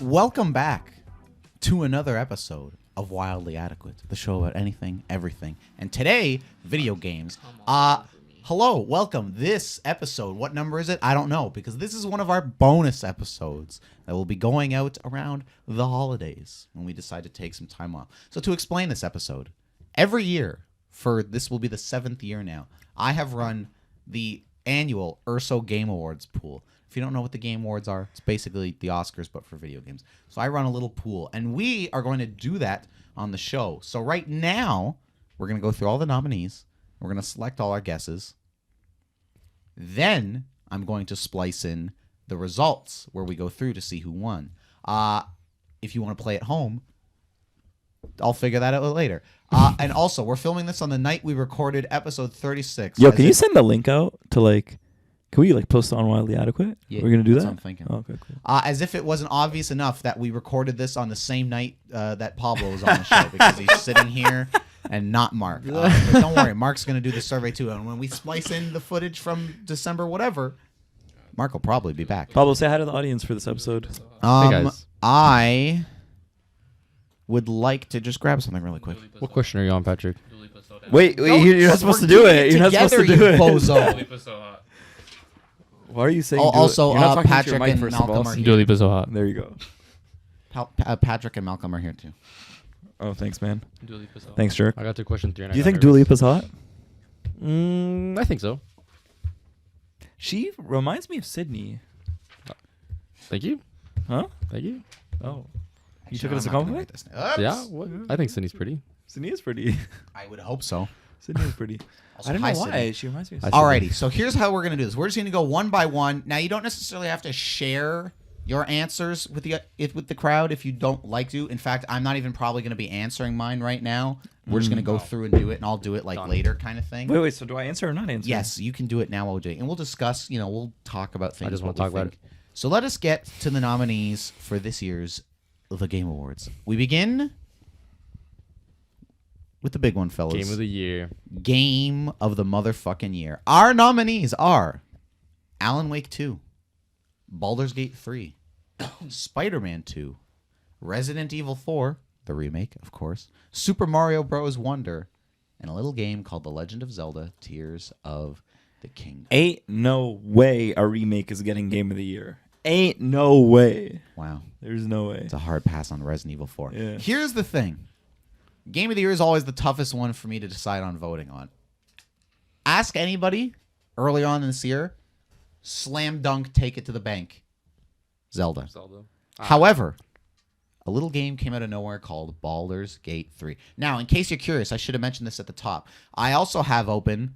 Welcome back to another episode of Wildly Adequate, the show about anything, everything, and today, video games. Hello, welcome. This episode, what number is it? I don't know, because this is one of our bonus episodes that will be going out around the holidays when we decide to take some time off. So to explain this episode, every year, this will be the 7th year now, I have run the annual URSO Game Awards pool. If you don't know what the Game Awards are, it's basically the Oscars, but for video games. So I run a little pool, and we are going to do that on the show. So right now, we're going to go through all the nominees. We're going to select all our guesses. Then I'm going to splice in the results where we go through to see who won. If you want to play at home, I'll figure that out later. And also, we're filming this on the night we recorded episode 36. Yo, can you send the link out to can we post it on Wildly Adequate? Yeah, we're going to do that? That's what I'm thinking. Oh, okay, cool. As if it wasn't obvious enough that we recorded this on the same night that Pablo was on the show because he's sitting here and not Mark. But don't worry, Mark's going to do the survey too. And when we splice in the footage from December whatever, Mark will probably be back. Pablo, say hi to the audience for this episode. Hey guys. I would like to just grab something really quick. What question are you on, Patrick? Wait, you're not supposed to do it. You're not supposed to do it. Bozo. Why are you saying Also, You're not talking to your Patrick mic, and first of all. Malcolm are here. Dua Lipa's so hot. There you go. Patrick and Malcolm are here too. Oh, thanks, man. Dua Lipa's hot. Thanks, Jerk. I got to question 3. And Do you think Dua Lipa's hot? I think so. She reminds me of Sydney. Thank you. Huh? Thank you. Oh. You took it as a compliment? Yeah. What? I think Sydney's pretty. Sydney is pretty. I would hope so. Sydney is pretty. Also, I don't know hi, why. Sydney. She reminds me of Hi, Sydney. Alrighty, so here's how we're going to do this. We're just going to go one by one. Now, you don't necessarily have to share your answers with the crowd if you don't like to. In fact, I'm not even probably going to be answering mine right now. We're just going to go through and do it, and I'll do it later kind of thing. Wait, so do I answer or not answer? Yes, you can do it now while we're doing it. And we'll discuss, we'll talk about things. I just what want to we talk about think. So let us get to the nominees for this year's The Game Awards. We begin with the big one, fellas. Game of the year. Game of the motherfucking year. Our nominees are Alan Wake 2, Baldur's Gate 3, Spider-Man 2, Resident Evil 4, the remake, of course, Super Mario Bros. Wonder, and a little game called The Legend of Zelda: Tears of the Kingdom. Ain't no way a remake is getting Game of the Year. Ain't no way. Wow. There's no way. It's a hard pass on Resident Evil 4. Yeah. Here's the thing. Game of the Year is always the toughest one for me to decide on voting on. Ask anybody early on in this year, slam dunk, take it to the bank. Zelda. However, a little game came out of nowhere called Baldur's Gate 3. Now, in case you're curious, I should have mentioned this at the top. I also have open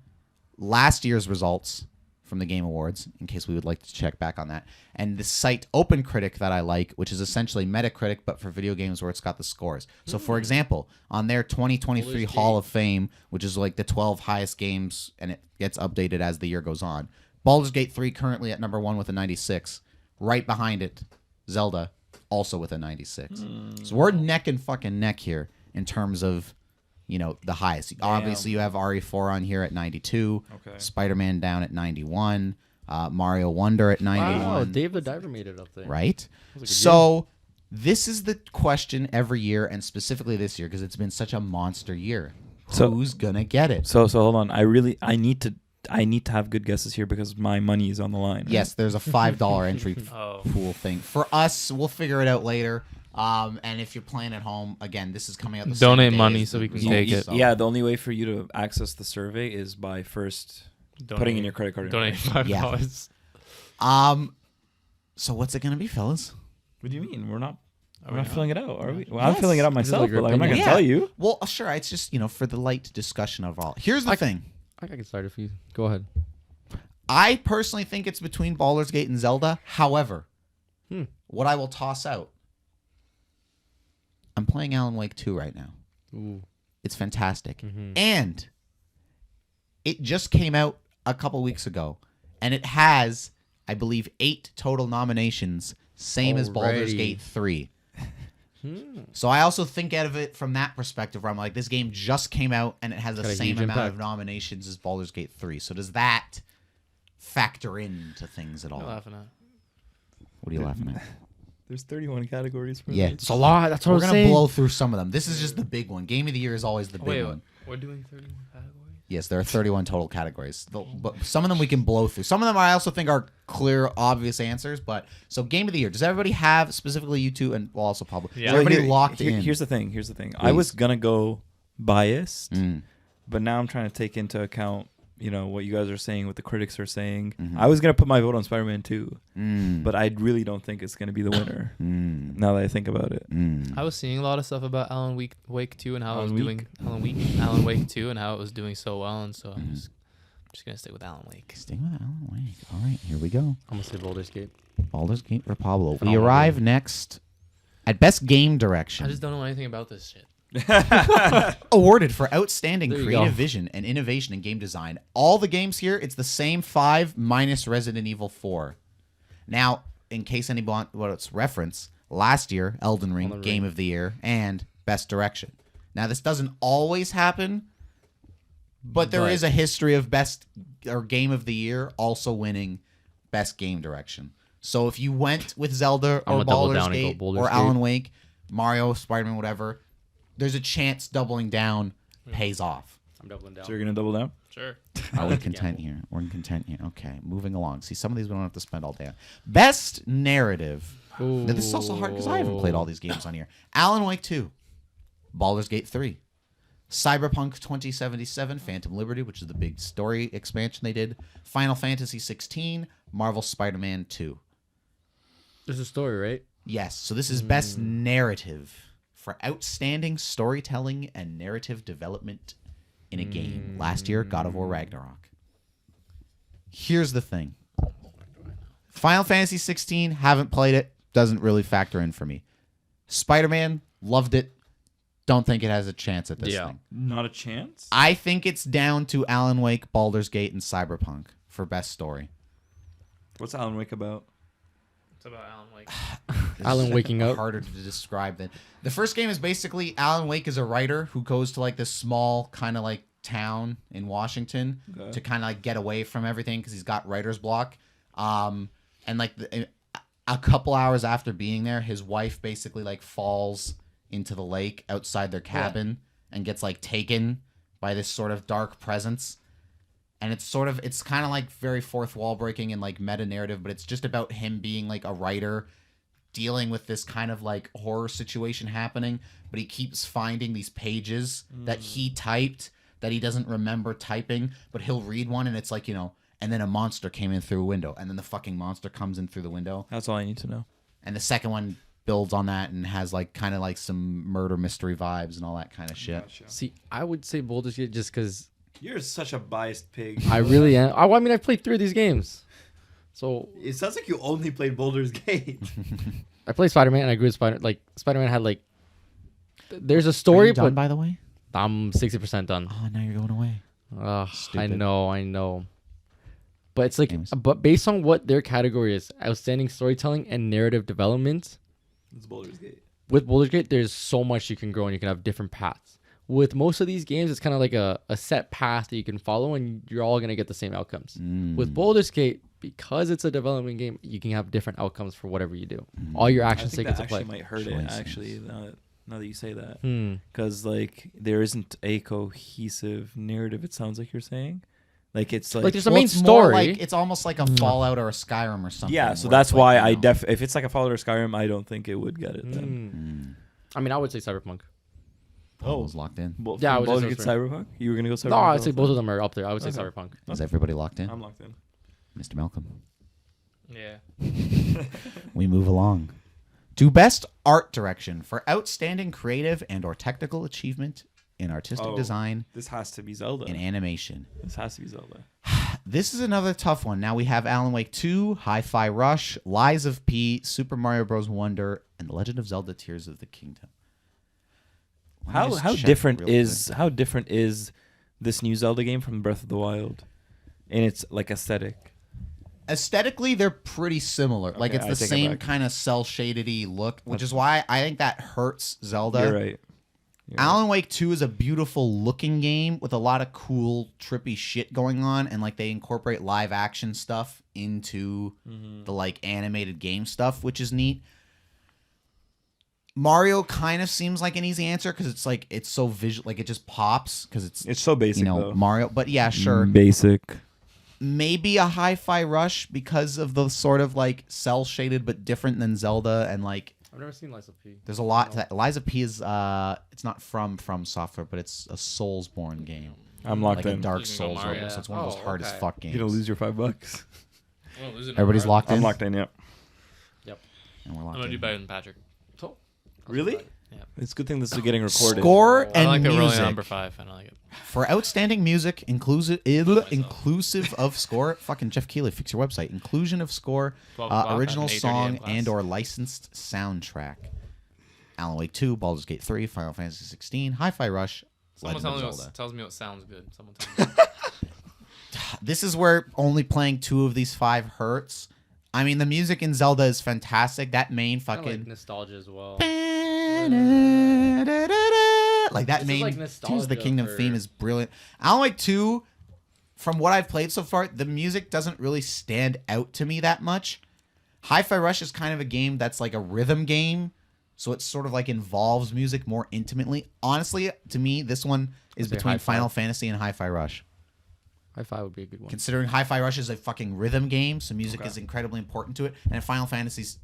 last year's results from the Game Awards, in case we would like to check back on that. And the site OpenCritic that I like, which is essentially Metacritic, but for video games where it's got the scores. So, for example, on their 2023 Hall of Fame, which is like the 12 highest games, and it gets updated as the year goes on, Baldur's Gate 3 currently at number 1 with a 96. Right behind it, Zelda, also with a 96. So we're neck and fucking neck here in terms of, the highest. Damn. Obviously, you have RE4 on here at 92. Okay. Spider-Man down at 91. Mario Wonder at 91. Wow, Dave the Diver made it up there. Right? So this is the question every year, and specifically this year, because it's been such a monster year. So, who's going to get it? So hold on. I need to have good guesses here because my money is on the line. Right? Yes, there's a $5 entry pool thing. For us, we'll figure it out later. And if you're playing at home, again, this is coming out the same Donate day money as so the we can results, take it. so- Yeah, the only way for you to access the survey is by first putting in your credit card. Donate $5. So what's it going to be, fellas? What do you mean? We're not filling it out, are we? Well, I'm Yes. filling it out This is myself, like your but I'm not going to opinion. tell you. Well, sure. It's just, for the light discussion of all. Here's the thing. I can start if you go ahead. I personally think it's between Baldur's Gate and Zelda. However, what I will toss out, I'm playing Alan Wake 2 right now. Ooh. It's fantastic. And it just came out a couple weeks ago. And it has, I believe, 8 total nominations, same as Baldur's Alrighty. Gate 3. So I also think out of it from that perspective where I'm like, this game just came out and it has the Got a same huge amount of impact. nominations as Baldur's Gate 3. So does that factor into things at all? You're laughing at. What are you laughing at? There's 31 categories for Yeah. me. It's a lot. That's what We're I'm gonna saying. blow through some of them. This is just the big one. Game of the year is always the big Wait, one. we're doing 31 categories? Yes, there are 31 total categories. But some of them we can blow through. Some of them I also think are clear, obvious answers. But so game of the year. Does everybody have, specifically you two and well, also Pablo? Yeah. Is everybody Here- locked here- in? Here's the thing. I was gonna go biased, Mm. but now I'm trying to take into account, what you guys are saying, what the critics are saying. Mhm. I was gonna put my vote on Spider-Man 2, Mm. but I really don't think it's gonna be the winner. Mm. Now that I think about it, Mm. I was seeing a lot of stuff about Alan Wake 2 and how it was Alan doing Alan Wake 2 and how it was doing so well, and so I'm Mhm. just gonna stick with Alan Wake. Stay with Alan Wake. All right, here we go. I'm gonna say Baldur's Gate. Baldur's Gate for Pablo. We Phenomenal arrive game. next at Best Game I Direction. just don't know anything about this shit. Awarded for outstanding There you creative go. vision and innovation in game design. All the games here, it's the same 5 minus Resident Evil 4. Now, in case anyone wants reference, last year, Elden Ring, Elden Game Ring. of the Year, and Best Direction. Now, this doesn't always happen, but there But- is a history of Best or Game of the Year also winning Best Game Direction. So if you went with Zelda I'm or gonna double Baldur's down and go Gate Baldur's or Gate. Alan Wake, Mario, Spider-Man, whatever, there's a chance doubling down pays off. I'm doubling down. so you're gonna double down. Sure. Are we content here? We're content here. Okay, moving along. See, some of these we don't have to spend all day on. Best narrative. Now, this is also hard because I haven't played all these games on here. Alan Wake 2, Baldur's Gate 3, Cyberpunk 2077, Phantom Liberty, which is the big story expansion they did, Final Fantasy 16, Marvel Spider-Man 2. There's a story, right? Yes, so this is best narrative for outstanding storytelling and narrative development in a game. Last year, God of War Ragnarok. Here's the thing. Final Fantasy 16, haven't played it, doesn't really factor in for me. Spider-Man, loved it, don't think it has a chance at this Yeah. thing. Not a chance. I think it's down to Alan Wake, Baldur's Gate, and Cyberpunk for best story. What's Alan Wake about? It's about Alan Wake. This Alan is waking up. harder to describe than the first game is basically Alan Wake is a writer who goes to like this small kind of like town in Washington Okay. to kind of like get away from everything because he's got writer's block. And like a couple hours after being there, his wife basically like falls into the lake outside their cabin and gets like taken by this sort of dark presence. And it's kind of like very fourth wall breaking and like meta narrative, but it's just about him being like a writer dealing with this kind of like horror situation happening, but he keeps finding these pages that he typed that he doesn't remember typing, but he'll read one and it's like, and then a monster came in through a window and then the fucking monster comes in through the window. That's all I need to know. And the second one builds on that and has like kind of like some murder mystery vibes and all that kind of shit. See, I would say Baldur's Gate just because You're such a biased pig. I really am. I mean, I played 3 of these games. So It sounds like you only played Baldur's Gate. I played Spider-Man and I grew with Spider-Man had like, there's a Are story, you done, but by the way? I'm 60% done. Oh, now you're going away. I Stupid. know. But it's like, Games. but based on what their category is, outstanding storytelling and narrative development, It's Baldur's Gate. with Baldur's Gate, there's so much you can grow and you can have different paths. With most of these games, it's kind of like a set path that you can follow and you're all going to get the same outcomes. With Baldur's Gate, because it's a development game, you can have different outcomes for whatever you do. All your I actions think take that into play. actually might hurt Choices. it. Actually, now that you say that, Hmm. because like there isn't a cohesive narrative. It sounds like you're saying, like it's like, Like there's a Well, main it's more story. like it's almost like a Fallout or a Skyrim or something. yeah. So where that's it's why like, if it's like a Fallout or Skyrim, I don't think it would get it. Then. I mean, I would say Cyberpunk. Paul's locked in. Well, Yeah, I from was just Baldur's Gate Cyberpunk. You were gonna go Cyberpunk. No, I'd say also? both of them are up there. I would say Okay. Cyberpunk. Is everybody locked in? I'm locked in. Mr. Malcolm. Yeah. We move along to best art direction for outstanding creative and or technical achievement in artistic Oh. design This has to be Zelda. and animation. This has to be Zelda. This is another tough one. Now we have Alan Wake 2, Hi-Fi Rush, Lies of P, Super Mario Bros. Wonder, and The Legend of Zelda: Tears of the Kingdom. Let me How just how check different real is quick. how different is this new Zelda game from Breath of the Wild, in its like aesthetic? Aesthetically, they're pretty similar. Like Okay, it's I the take it same back. kind of cell shaded-y look, which is why I think that hurts Zelda. You're right. You're right. Alan Wake 2 is a beautiful looking game with a lot of cool, trippy shit going on, and like they incorporate live action stuff into the like animated game stuff, which is neat. Mario kind of seems like an easy answer because it's like it's so visual, like it just pops because it's so basic, though. Mario. But yeah, sure. Basic. Maybe a Hi-Fi Rush because of the sort of like cell shaded but different than Zelda and like. I've never seen Liza P. There's a lot. Liza P is it's not from Software, but it's a Soulsborne game. I'm locked like in. a Dark You can go Souls, Mario. so it's one of those Oh, hard as okay. fuck games. You're gonna lose your $5. I won't lose it. Everybody's locked in. I'm locked in. Yep. And we're I'm locked gonna in. do better than Patrick. Really? Yeah. It's a good thing this is getting recorded. Score I and like it rolling music number 5. I don't like it. for outstanding music, inclusive of score. Fucking Jeff Keighley, fix your website. Inclusion of score, 12 o'clock, original I have an 8:30 song class. and or licensed soundtrack. Alan Wake 2, Baldur's Gate 3, Final Fantasy 16, Hi-Fi Rush, Someone Legend of Zelda. tells me what sounds good. Someone tell me. This is where only playing 2 of these 5 hurts. I mean, the music in Zelda is fantastic. That main I like fucking nostalgia as well. like that This is main like Tears of the nostalgia Kingdom for- theme is brilliant. Alan Wake 2, from what I've played so far, the music doesn't really stand out to me that much. Hi-Fi Rush is kind of a game that's like a rhythm game, so it sort of like involves music more intimately. Honestly, to me, this one is Say between Hi-Fi. Final Fantasy and Hi-Fi Rush. Hi-Fi would be a good one. Considering Hi-Fi Rush is a fucking rhythm game, so music is incredibly important to it. And Final Fantasy,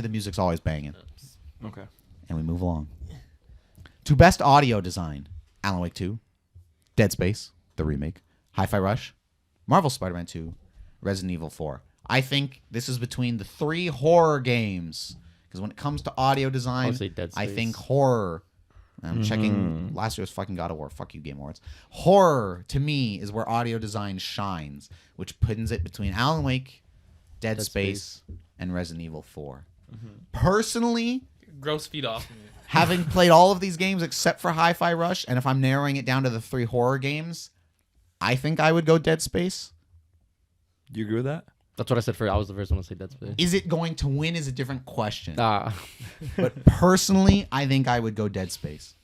the music's always banging. Okay. And we move along. To best audio design, Alan Wake 2, Dead Space, the remake, Hi-Fi Rush, Marvel Spider-Man 2, Resident Evil 4. I think this is between the 3 horror games. Because when it comes to audio design, I would say Dead I Space. think horror. I'm checking last year's fucking God of War. Fuck you, Game Awards. Horror, to me, is where audio design shines, which puts it between Alan Wake, Dead Space, and Resident Evil 4. Personally, Gross feet off me. having played all of these games except for Hi-Fi Rush, and if I'm narrowing it down to the 3 horror games, I think I would go Dead Space. Do you agree with that? That's what I said first. I was the first one to say Dead Space. Is it going to win is a different question. Ah, But personally, I think I would go Dead Space.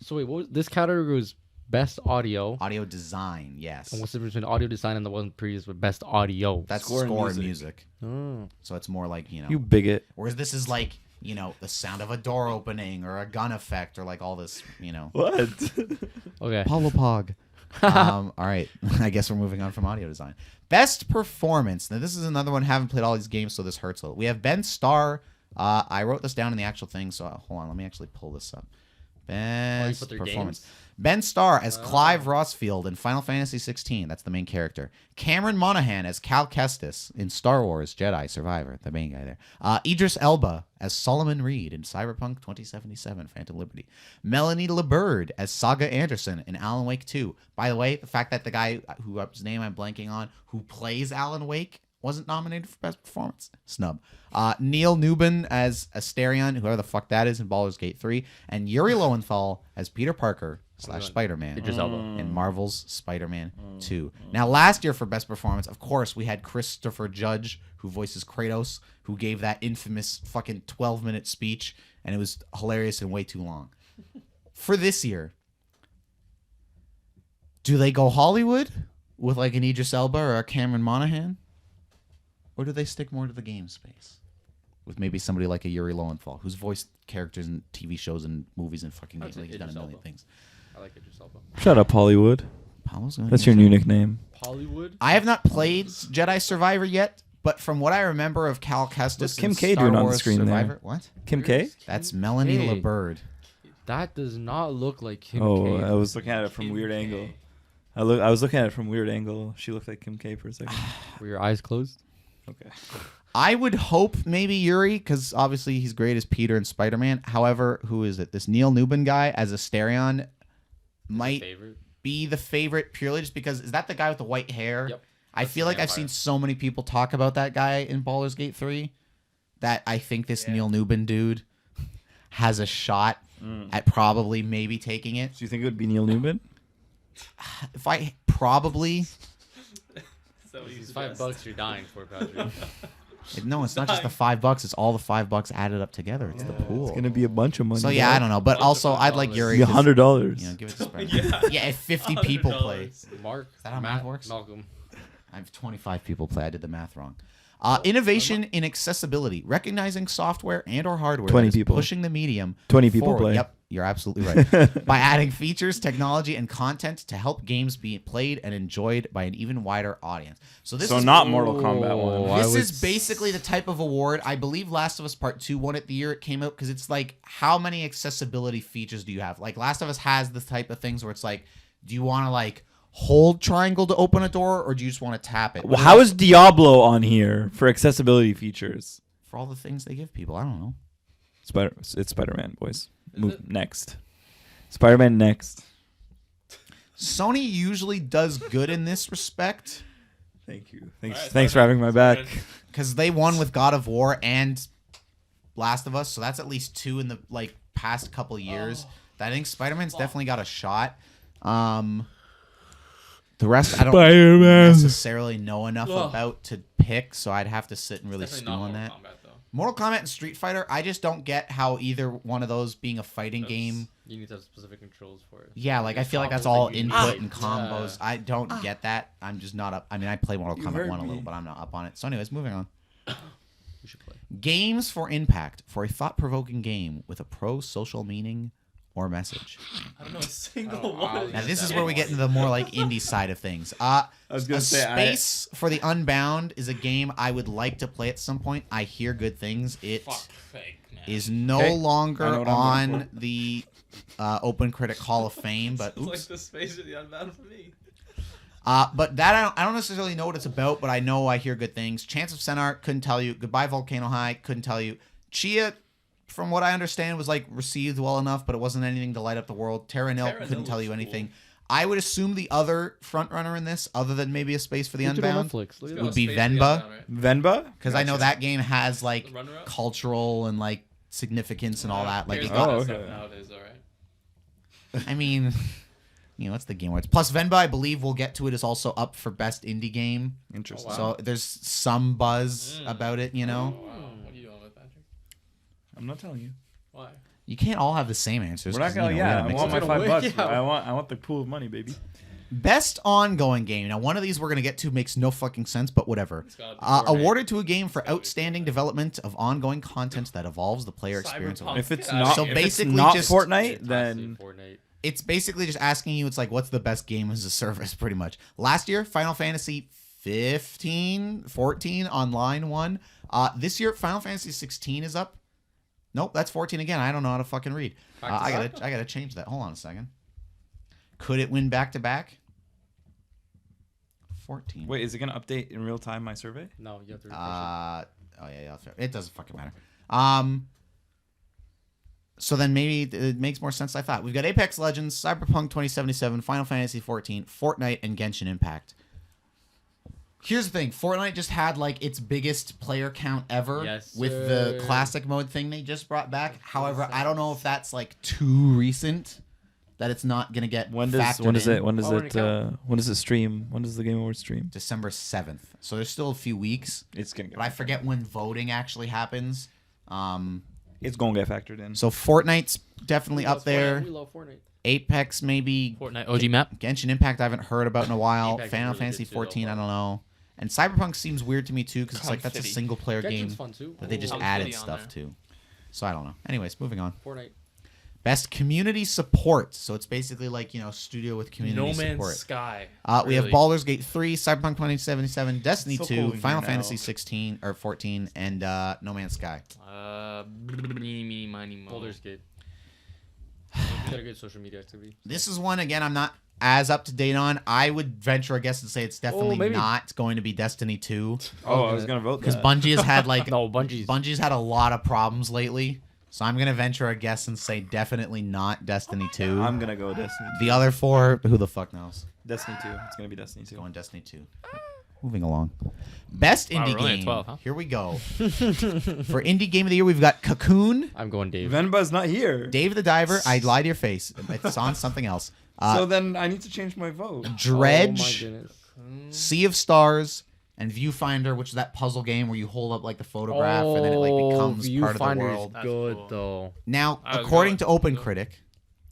so wait, what was, this category was best audio. Audio design, yes. And what's the difference between audio design and the one previous with best audio? That's Score score, and and music. music. Oh. So it's more like, You bigot. whereas this is like, the sound of a door opening or a gun effect or like all this, What? Okay. Paulo Pog. All right. I guess we're moving on from audio design. Best performance. Now, this is another one. Haven't played all these games, so this hurts a little. We have Ben Starr. I wrote this down in the actual thing, so hold on. Let me actually pull this up. Best put their performance. games? Ben Starr as Clive Rossfield in Final Fantasy 16. That's the main character. Cameron Monaghan as Cal Kestis in Star Wars Jedi Survivor. The main guy there. Idris Elba as Solomon Reed in Cyberpunk 2077 Phantom Liberty. Melanie LeBird as Saga Anderson in Alan Wake 2. By the way, the fact that the guy whose name I'm blanking on, who plays Alan Wake, wasn't nominated for Best Performance. Snub. Neil Newbin as Asterion, whoever the fuck that is, in Baldur's Gate 3. And Yuri Lowenthal as Peter Parker / Spider-Man Idris Elba. in Marvel's Spider-Man 2. Now, last year for Best Performance, of course, we had Christopher Judge, who voices Kratos, who gave that infamous fucking 12-minute speech, and it was hilarious and way too long. For this year, do they go Hollywood with like an Idris Elba or a Cameron Monaghan? Or do they stick more to the game space? With maybe somebody like a Yuri Lowenthal, who's voiced characters in TV shows and movies and fucking games. say Like he's done a Idris million Elba. things. I like Idris Elba. Shut up, Hollywood. Paolo's going That's your new nickname. Hollywood. I have not played Jedi Survivor yet, but from what I remember of Cal Kestis What's in Kim K Star doing on the Wars screen there? Survivor, what? Kim K? That's Melanie K. LeBird. That does not look like Kim Oh, K. I was looking at it from weird angle. I was looking at it from weird angle. She looked like Kim K for a second. Were your eyes closed? Okay. I would hope maybe Yuri, because obviously he's great as Peter and Spider-Man. However, who is it? This Neil Newbin guy as Asterion might Favorite? be the favorite purely just because is that the guy with the white hair? Yep. I feel like I've seen so many people talk about that guy in Baldur's Gate 3 that I think this Neil Newbin dude has a shot at probably maybe taking it. So you think it would be Neil Newman? If I probably It's $5 you're dying for, Patrick. no, it's not just the $5. It's all the $5 added up together. It's the pool. It's gonna be a bunch of money. So yeah, I don't know, but also I'd like Yuri. Be $100. Give it to Spider. Yeah, if 50 people play. Mark. that how math works? Malcolm. I have 25 people play. I did the math wrong. Innovation in accessibility, recognizing software and or hardware 20 that is people. pushing the medium 20 people forward. play. Yep, you're absolutely right. By adding features, technology, and content to help games be played and enjoyed by an even wider audience. So this So is not Mortal Kombat one. I this would is basically the type of award. I believe Last of Us Part 2 won it the year it came out because it's like, how many accessibility features do you have? Like, Last of Us has this type of things where it's like, do you want to like hold triangle to open a door or do you just want to tap it? Well, how is Diablo on here for accessibility features? For all the things they give people, I don't know. It's Spider-Man, boys. Move next. Spider-Man next. Sony usually does good in this respect Thank you. Thanks. All right, Thanks for having my back. because they won with God of War and Last of Us, so that's at least 2 in the like past couple years. I think Spider-Man's definitely got a shot. The rest I don't necessarily know enough about to pick, so I'd have to sit and really stew on that. Mortal Kombat and Street Fighter, I just don't get how either one of those being a fighting game. You need to have specific controls for it. Yeah, like I feel like that's all input and combos. I don't get that. I'm just not up. I mean, I play Mortal Kombat 1 a little, but I'm not up on it. So anyways, moving on. You should play. Games for impact, for a thought-provoking game with a pro-social meaning or message. I don't know a single one. Now this is where we get into the more like indie side of things. was gonna say, Space for the Unbound is a game I would like to play at some point. I hear good things. It is no Okay. I know longer what I'm on going the Open Critic Hall of Fame, but Like oops. the space of the Unbound for me. But that I don't necessarily know what it's about, but I know I hear good things. Chance of Centaur, couldn't tell you. Goodbye Volcano High, couldn't tell you. Chia, from what I understand, was like received well enough, but it wasn't anything to light up the world. Terra Nil, Terra couldn't Nil tell was you cool. anything. I would assume the other front runner in this, other than maybe a Space for the Look at it on Unbound, Netflix. Look at would that. be Space of the Venba, Unbound, right? Venba? because I know that game has like The runner-up? cultural and like significance and all that. Like, Here's it got, all Oh, that okay. stuff nowadays, all right. I mean, you know, it's the Game Awards. Plus, Venba, I believe we'll get to it, is also up for best indie game. Interesting. Wow. So there's some buzz about it, you know. Wow. What are you doing with Patrick? I'm not telling you. Why? You can't all have the same answers. We're not 'cause, gonna. you know, we Yeah, gotta I mix want it my up. $5. Yeah. I want the pool of money, baby. Best ongoing game. Now, one of these we're gonna get to makes no fucking sense, but whatever. gotta be Fortnite. Awarded to a game for outstanding development of ongoing content that evolves the player experience. Cyberpunk. If it's Get out not, of here. if it's basically not just- Fortnite, It's then Fortnite. It's basically just asking you. It's like, what's the best game as a service? Pretty much. Last year, Final Fantasy 14 online won. This year, Final Fantasy 16 is up. Nope, that's 14 again. I don't know how to fucking read. I gotta change that. Hold on a second. Could it win back to back? 14. wait, is it gonna update in real time my survey? No, you have to refresh Oh yeah, it doesn't fucking matter. So then maybe it makes more sense than I thought. We've got Apex Legends, Cyberpunk 2077, Final Fantasy 14, Fortnite, and Genshin Impact. Here's the thing: Fortnite just had like its biggest player count ever Yes, with the sir. classic mode thing they just brought back. However, I don't know if that's like too recent that it's not gonna get When factored does in. it when does Oh, when it it count? when does it stream? When does the Game Awards stream? December 7th. So there's still a few weeks, It's gonna get. but I forget when voting actually happens. It's gonna get factored in. So Fortnite's definitely We love up there. Fortnite. We love Fortnite. Apex maybe. Fortnite OG map. Genshin Impact I haven't heard about in a while. Apex is Final really Fantasy good too, 14 though, I don't know. And Cyberpunk seems weird to me too because it's like Cum that's a City. single player game Genshin's fun too. that they just Cum added City on stuff there. to. So I don't know. Anyways, moving on. Fortnite. Best community support. So it's basically like, you know, studio with community No Man's support. Sky. We have Really. Baldur's Gate 3, Cyberpunk 2077, Destiny So 2, cool in Final here now. Fantasy 16 or 14, and No Man's Sky. Meeny, miny, mo. Baldur's Gate. Got a good social media activity. This is one again I'm not as up to date on. I would venture a guess and say it's definitely maybe. not going to be Destiny 2 I was gonna vote because that. Bungie has had like No, Bungie's. Bungie's had a lot of problems lately. So I'm gonna venture a guess and say definitely not Destiny 2. I'm gonna go Destiny. The other four, who the fuck knows? Destiny 2. It's gonna be Destiny 2. Going Destiny 2. Moving along. Best Wow, indie we're only at game. 12, huh? Here we go. For indie game of the year, we've got Cocoon, I'm going Dave. Venba's not here. Dave the Diver. I lied to your face. It's on something else. So then I need to change my vote. Dredge, Oh my goodness. Sea of Stars, and Viewfinder, which is that puzzle game where you hold up like the photograph and then it like becomes part of the Viewfinder's world. That's good cool. though. Now, I was according going- to OpenCritic,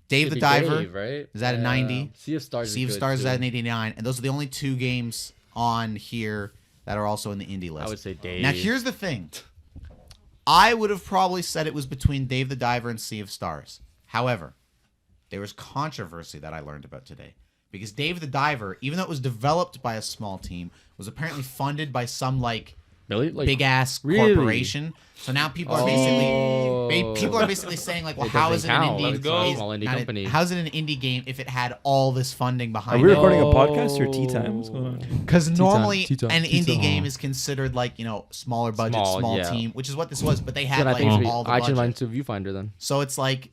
Dave the It'd be Diver Dave, right? is at a 90. Sea of Stars. Sea of is good Stars is too. at an 89, and those are the only two games on here that are also in the indie list. I would say Dave. Now, here's the thing. I would have probably said it was between Dave the Diver and Sea of Stars. However, there was controversy that I learned about today. Because Dave the Diver, even though it was developed by a small team, was apparently funded by some, Really? Like, big-ass really? corporation. So now people are basically saying, like, well, It how is doesn't it an count. indie Let's go. Small indie company. How's it an indie game if it had all this funding Are behind we it? recording a podcast or tea time? What's going on? Because normally tea time, an tea indie time. game is considered like, smaller budget, small yeah. team, which is what this was, but they had Then I think it should be all the Action Line budget. to Viewfinder then. So it's like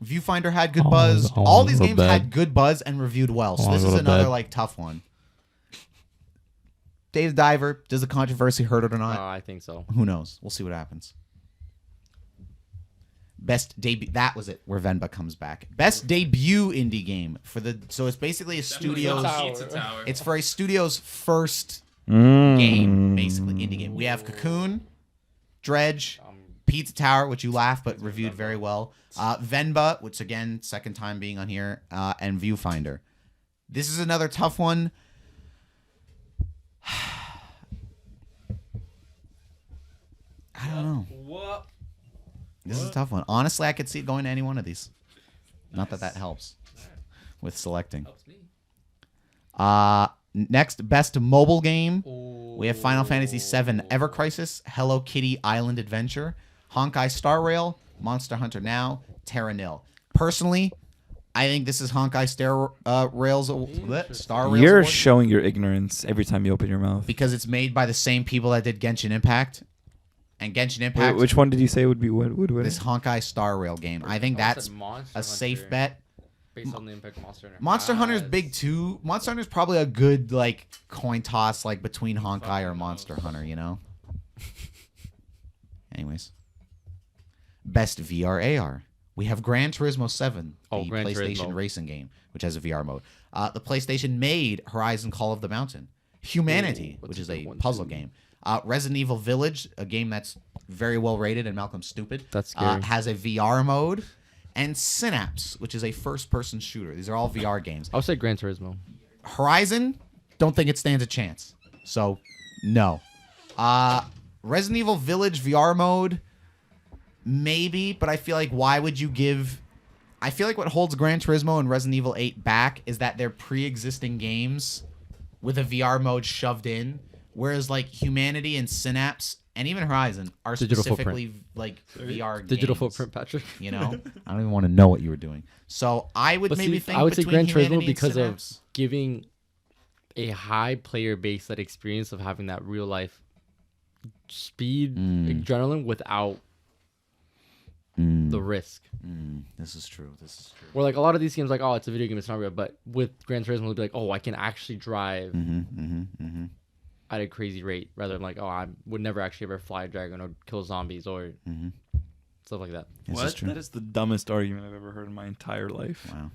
Viewfinder had good buzz. All these games had good buzz and reviewed well. So this is another tough one. Dave the Diver, does the controversy hurt it or not? I think so. Who knows? We'll see what happens. Best debut. That was it. Where Venba comes back. Best debut indie game So it's basically a studio's. Pizza Tower. It's for a studio's first game, basically indie game. We have Cocoon, Dredge, Pizza Tower, which you laugh but reviewed very well. Venba, which again second time being on here, and Viewfinder. This is another tough one. I don't know. What? This is a tough one. Honestly, I could see it going to any one of these. Not that helps with selecting. Helps me. Next, best mobile game. We have Final Fantasy VII Ever Crisis, Hello Kitty Island Adventure, Honkai Star Rail, Monster Hunter Now, Terra Nil. Personally, I think this is Honkai Star Rails. You're Award showing your ignorance every time you open your mouth. because it's made by the same people that did Genshin Impact. And Genshin Impact. Which one did you say would win? This Honkai Star Rail game. I think that's a safe bet. Based on the impact of Monster Hunter. Monster Hunter's big too. Monster Hunter's probably a good coin toss between Honkai or Monster Hunter, Anyways. Best VR AR. We have Gran Turismo 7, the Gran PlayStation Turismo. racing game, which has a VR mode. The PlayStation made Horizon Call of the Mountain. Humanity, which is a puzzle game. Resident Evil Village, a game that's very well rated and Malcolm's stupid. That's scary. Has a VR mode. And Synapse, which is a first-person shooter. These are all VR games. I would say Gran Turismo. Horizon, don't think it stands a chance. So, no. Resident Evil Village VR mode, maybe, but I feel like why would you give... I feel like what holds Gran Turismo and Resident Evil 8 back is that they're pre-existing games with a VR mode shoved in, whereas Humanity and Synapse and even Horizon are Digital specifically VR games. Digital footprint, Patrick. I don't even want to know what you were doing. So I would But maybe see, think I would say between Gran Turismo Humanity and because of Synapse. giving a high player base that experience of having that real life speed adrenaline without the risk. This is true. Where a lot of these games oh, it's a video game, it's not real. But with Gran Turismo, it'll be oh, I can actually drive at a crazy rate rather than oh, I would never actually ever fly a dragon or kill zombies or stuff like that. This What? is true. That is the dumbest argument I've ever heard in my entire life. Wow.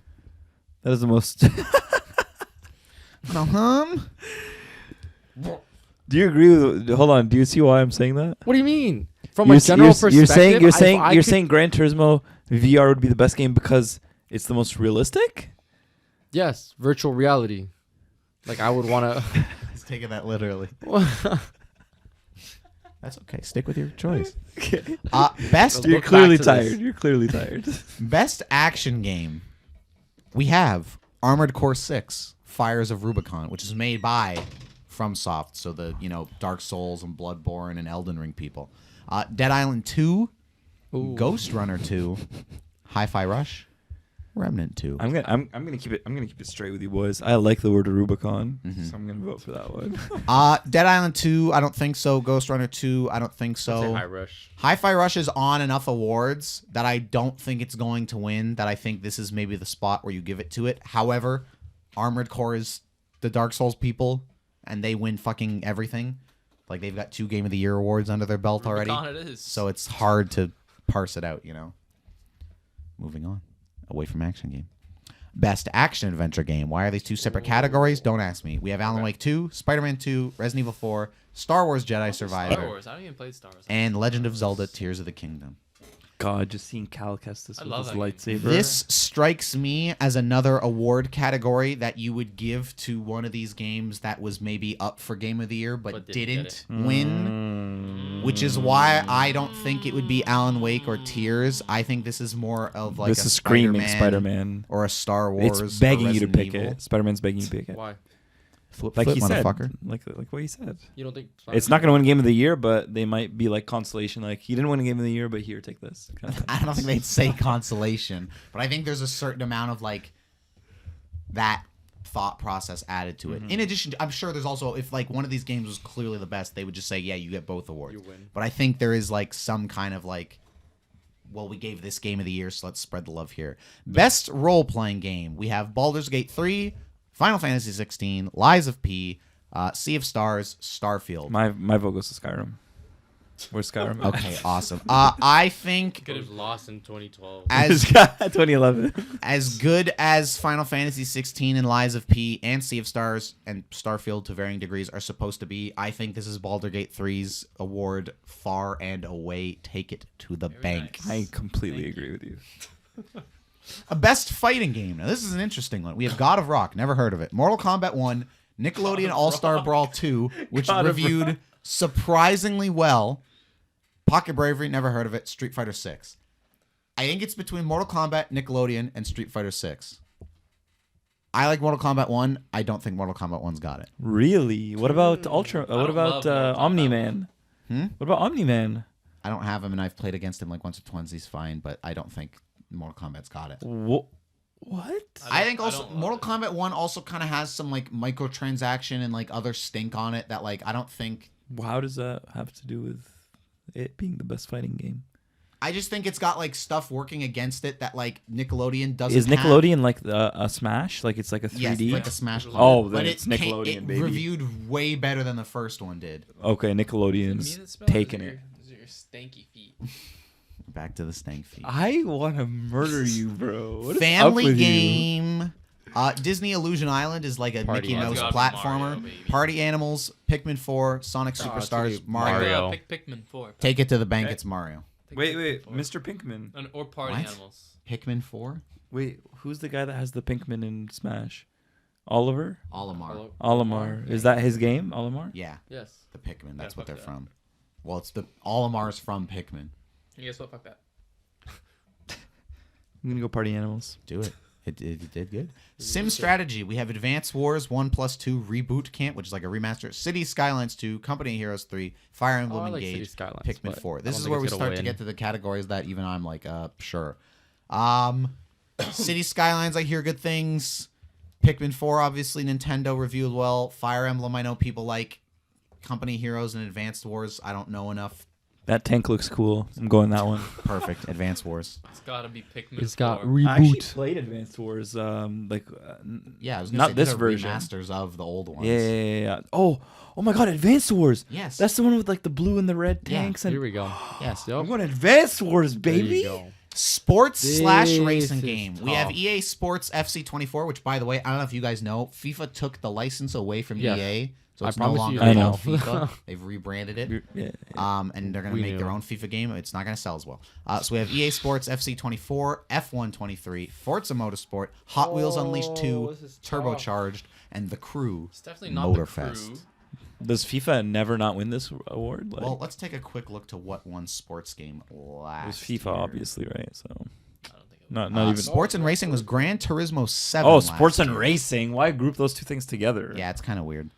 That is the most. Do you agree with? Hold on. Do you see why I'm saying that? What do you mean? From a general perspective, You're saying I could- Gran Turismo VR would be the best game because it's the most realistic. yes, virtual reality. I would want He's taking that literally. to. That's okay. Stick with your choice. Okay. Best You're You're clearly back to this. tired. You're clearly tired. best action game. We have Armored Core 6: Fires of Rubicon, which is made by FromSoft, so the Dark Souls and Bloodborne and Elden Ring people. Dead Island 2, Ghost Runner 2, Hi-Fi Rush, Remnant 2. I'm gonna keep it straight with you boys. I like the word Rubicon, so I'm gonna vote for that one. Dead Island 2, I don't think so. Ghost Runner 2, I don't think so. High Rush. Hi-Fi Rush is on enough awards that I don't think it's going to win, that I think this is maybe the spot where you give it to it. However, Armored Core is the Dark Souls people, and they win fucking everything. They've got 2 Game of the Year awards under their belt already. Rubicon it is. So it's hard to parse it out, Moving on. Away from action game. Best action adventure game. Why are these 2 separate categories? Don't ask me. We have Alan Wake 2, Spider-Man 2, Resident Evil 4, Star Wars Jedi Survivor, Star Wars. I haven't even played Star Wars. and Legend of Zelda Tears of the Kingdom. God, just seeing Cal Kestis I with love his that lightsaber. This strikes me as another award category that you would give to one of these games that was maybe up for Game of the Year but But didn't didn't win, which is why I don't think it would be Alan Wake or Tears. I think this is more of like this a is screaming Spider-Man Spider-Man. or a Star Wars. It's begging or you to Resident pick Evil. it. Spider-Man's begging you to pick it. Why? Flip, Like flip, he said, motherfucker. like what he said. You don't think It's not going to win Game of the Year, but they might be like consolation. Like, he didn't win a Game of the Year, but here, take this. Kind of thing. I don't think they'd say consolation, but I think there's a certain amount of like that thought process added to it. In addition, I'm sure there's also, if like one of these games was clearly the best, they would just say, yeah, you get both awards. You win. But I think there is like some kind of like, well, we gave this Game of the Year, so let's spread the love here. Best role-playing game. We have Baldur's Gate 3, Final Fantasy 16, Lies of P, Sea of Stars, Starfield. My vote goes to Skyrim. Where's Skyrim? Okay, awesome. I think It was lost in 2012. as 2011. as good as Final Fantasy 16 and Lies of P and Sea of Stars and Starfield to varying degrees are supposed to be, I think this is Baldur's Gate 3's award far and away. Take it to the bank. I completely agree with you. A best fighting game. Now, this is an interesting one. We have God of Rock. Never heard of it. Mortal Kombat 1, Nickelodeon All-Star Brawl 2, which God of reviewed surprisingly well. Pocket Bravery, never heard of it. Street Fighter 6. I think it's between Mortal Kombat, Nickelodeon, and Street Fighter 6. I like Mortal Kombat 1. I don't think Mortal Kombat 1's got it. Really? What about Ultra? What don't about love Mortal Kombat Omni-Man? What about Omni-Man? I don't have him, and I've played against him like once or twice. He's fine, but I don't think Mortal Kombat's got it. What? I think I also don't love Mortal it. Kombat 1 also kind of has some like microtransaction and like other stink on it that like I don't think. How does that have to do with it being the best fighting game? I just think it's got like stuff working against it that like Nickelodeon doesn't. Is have. Nickelodeon like a Smash? Like it's like a 3D? Yes, like a Smash. Oh, but then it's Nickelodeon, it baby. reviewed way better than the first one did. Okay, Nickelodeon's taking it. Your stanky feet. Back to the stank feet. I want to murder you, bro. What is up Family with you? game. Disney Illusion Island is like a Party Mickey Animals. Mouse It's gotta be platformer. Mario, baby. Party Animals, Pikmin 4, Sonic Superstars, it's Mario. Mario. Pick Pikmin 4. Take it to the bank. Okay. It's Mario. Pick Wait, Pikmin 4. Mr. Pinkman. Or Party What? Animals. Pikmin 4? Wait, who's the guy that has the Pinkman in Smash? Oliver? Olimar. Olimar. Is that his game, Olimar? Yeah, Yes. the Pikmin. That's Yeah, what they're fuck that. from. Well, it's the Olimar's from Pikmin. You guess what? Fuck that. I'm gonna go Party Animals. Do it. It did good. Sim Strategy. We have Advance Wars 1+2 Reboot Camp, which is like a remaster. City Skylines 2, Company of Heroes 3, Fire Emblem I like City Engage, Skylines, Pikmin but 4. I This don't is think where we it's gonna start to win. get to the categories that even I'm like, sure. City Skylines, I hear good things. Pikmin 4, obviously, Nintendo reviewed well. Fire Emblem, I know people like. Company of Heroes and Advanced Wars, I don't know enough. That tank looks cool. I'm going that one. Perfect. Advanced Wars. It's gotta be Pikmin It's got 4. I actually reboot. played Advanced Wars. Yeah, I was gonna not say, this these are version. remasters of the old ones. Yeah. Oh my God, Advanced Wars. Yes. That's the one with like the blue and the red Yeah, tanks. Here And we go. Yes. Yep. I'm going Advanced Wars, There you baby. go. Sports This slash racing is game. We have tough. EA Sports FC 24, which, by the way, I don't know if you guys know, FIFA took the license away from Yeah. EA, so I it's no promise longer you I called know. FIFA. They've rebranded it. Yeah. And they're going to We make knew. their own FIFA game. It's not going to sell as well. So we have EA Sports FC 24, F1 23, Forza Motorsport, Hot Wheels Unleashed 2, this is tough. Turbocharged, and The Crew. It's definitely not the Motorfest. crew. Does FIFA never not win this award? Like, Well, let's take a quick look to what won sports game it last was FIFA, year. obviously, right? So I don't think it not even. Sports and racing was Gran Turismo 7. Oh, last sports and year. racing. Why group those two things together? Yeah, it's kind of weird.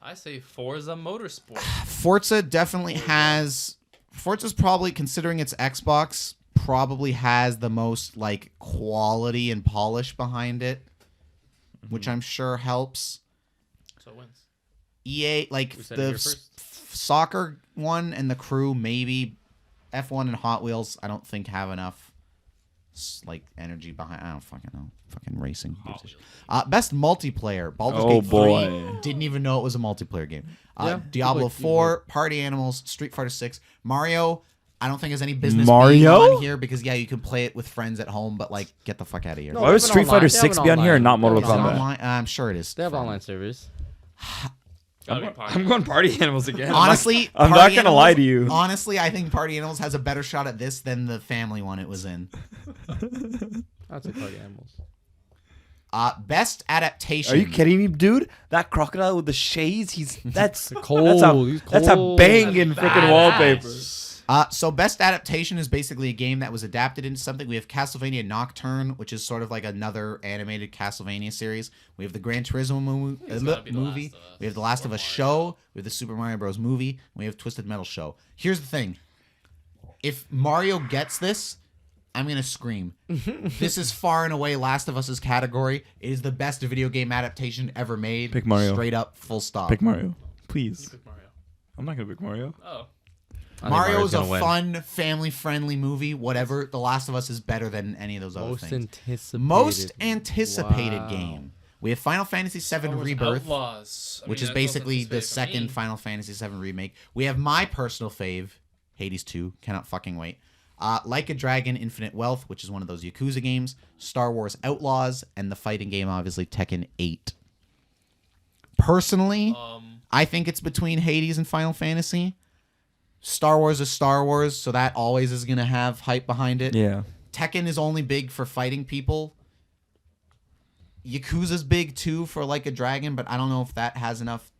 I say Forza Motorsport. Forza definitely has. Forza's probably, considering its Xbox, probably has the most like quality and polish behind it, which I'm sure helps. So it wins. EA, like We said it the here first. soccer one and the Crew, maybe. F1 and Hot Wheels, I don't think have enough like energy behind. I don't fucking know. Fucking racing. Best multiplayer. Baldur's Oh, Gate 3. boy. Didn't even know it was a multiplayer game. Yeah, Diablo people 4, Party Animals, Street Fighter 6, Mario. I don't think has any business Mario? being on here because yeah, you can play it with friends at home, but like get the fuck out of here. No, Why would they have an Street online- Fighter they have 6 an be on here and not online- Mortal Is it they have an Kombat? online? I'm sure it is. They have Fine. online servers. I'm going Party Animals again. Honestly, I'm not Party gonna lie Animals- to you. Honestly, I think Party Animals has a better shot at this than the family one it was in. I'd say Party Animals. Best adaptation. Are you kidding me, dude? That crocodile with the shades, that's Cold. That's a Cold. banging freaking wallpaper. So best adaptation is basically a game that was adapted into something. We have Castlevania Nocturne, which is sort of like another animated Castlevania series. We have the Gran Turismo movie. We have The Last of Us show. We have the Super Mario Bros. Movie. And we have Twisted Metal show. Here's the thing. If Mario gets this, I'm going to scream. This is far and away Last of Us's category. It is the best video game adaptation ever made. Pick Mario. Straight up, full stop. Pick Mario, please. Pick Mario. I'm not gonna pick Mario. Oh. I think Mario's a gonna win. fun, family-friendly movie. Whatever. The Last of Us is better than any of those other Most things. anticipated. Most anticipated Wow. game. We have Final Fantasy VII Rebirth, Outlaws. I which mean, is that's basically most the anticipated for second me. Final Fantasy VII remake. We have my personal fave, Hades 2. Cannot fucking wait. Like a Dragon, Infinite Wealth, which is one of those Yakuza games. Star Wars Outlaws, and the fighting game, obviously, Tekken 8. Personally, I think it's between Hades and Final Fantasy. Star Wars is Star Wars, so that always is going to have hype behind it. Yeah. Tekken is only big for fighting people. Yakuza's big too for Like a Dragon, but I don't know if that has enough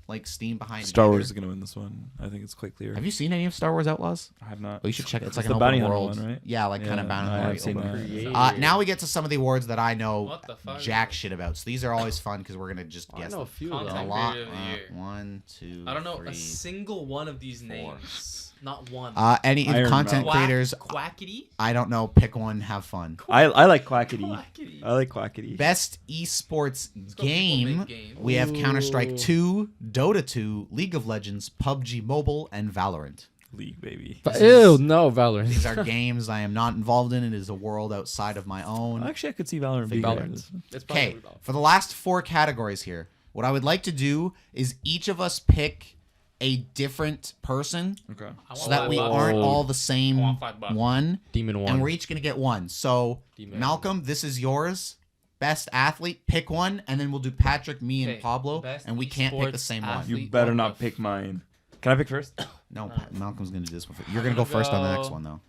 like steam behind it. Star either. Wars is gonna win this one. I think it's quite clear. Have you seen any of Star Wars Outlaws? I have not. Oh, you should check it. It's like the an bounty open hunter world, one, right? Yeah, like kind Yeah, of bounty I hunter. have seen open. that. Now we get to some of the awards that I know What the fuck? jack shit about. So these are always fun because we're gonna just I guess know a them. few of There's them. a Content lot. creator of the year. 1, 2, I don't know 3. a single one of these names. Not one. Any Iron content Mouse. creators? Quackity? I don't know. Pick one. Have fun. I like Quackity. Quackity. I like Quackity. Best esports people game. make games. We have Counter Strike Ooh. 2, Dota 2, League of Legends, PUBG Mobile, and Valorant. League, baby. Ew, no, Valorant. These are games I am not involved in. It is a world outside of my own. Actually, I could see Valorant being Valorant. in this. It's probably Okay, Valorant. for the last 4 categories here, what I would like to do is each of us pick a different person Okay. I so want that we $5. aren't all the same want $5. one, Demon one. and we're each going to get one. So, Demon. Malcolm, this is yours. Best athlete, pick one, and then we'll do Patrick, me, and Okay, Pablo, best and we can't pick the esports same one. athlete. You better What not the pick mine. Can I pick first? No, Malcolm's going to do this one. You're going to I'm go gonna first on the next go- one, though.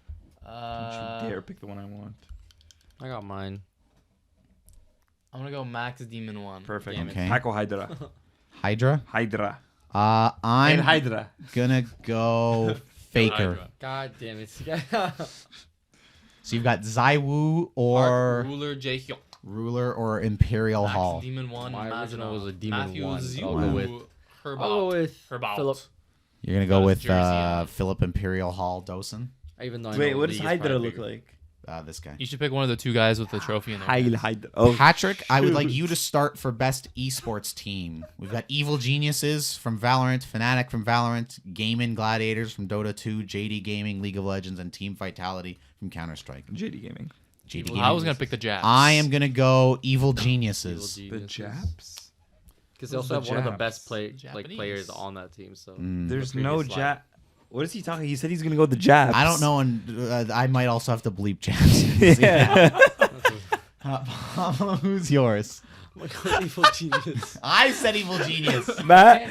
Don't you dare pick the one I want. I got mine. I'm gonna go Max Demon 1. Perfect. Damn it. Okay. Taco Hydra. Hydra? Hydra. I'm And Hydra. gonna go Faker. Hydra. God damn it. So you've got Zaiwu or Ruler Jaehyuk. Ruler or Imperial Max Hall. Demon 1. My original Magino. was a Demon Matthew 1, but Ziu. I'll go with- Herbaut. I'll go with Herbaut. Philip. You're gonna go Got his with jersey on. Philip Imperial Hall Dosen. Even though I Wait, know what does League is Hydra probably look bigger. like? This guy. You should pick one of the two guys with the trophy in their Hydra. hands. Hydra. Oh, Patrick, I would like you to start for best esports team. We've got Evil Geniuses from Valorant, Fnatic from Valorant, Gaming Gladiators from Dota 2, JD Gaming, League of Legends, and Team Vitality from Counter Strike. JD Gaming. JD Well, Gaming. I was gonna pick the Japs. I am gonna go Evil Geniuses. The Japs? Because they Who's also the have one of the Japs? best Japanese. players on that team. So There's The no previous slide. Jap. What is he talking? He said he's gonna go with the Japs. I don't know, and I might also have to bleep Japs. Yeah. Who's yours? Oh my God, Evil Genius. I said Evil Genius. Matt,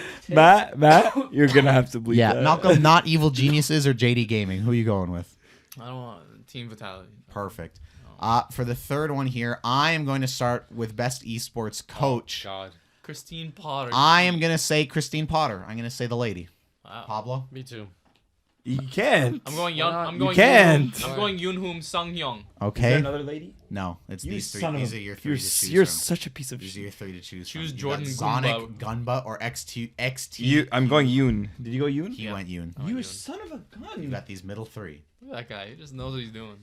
you're gonna have to bleep Yeah, that. Malcolm, not Evil Geniuses or JD Gaming. Who are you going with? I don't want Team Vitality. Perfect. For the third one here, I am going to start with best esports coach. God. Christine Potter. I am going to say Christine Potter. I'm going to say the lady. Wow. Pablo? Me too. You can't. I'm going Why Young. not? I'm You going. can't. Yoonhoom. I'm going Yoonhoom Sung Hyung. Is there Okay. another lady? No, it's You these three. son of These a- are your 3 You're, to choose you're from. such a piece of These are shit. your 3 to choose Choose from. You Jordan got Sonic, Goomba. Gunba, or XT. You, I'm going Yoon. Did you go Yoon? He Yeah. went Yoon. Oh, You Yoon. son of a gun. You got these middle 3. Look at that guy. He just knows what he's doing.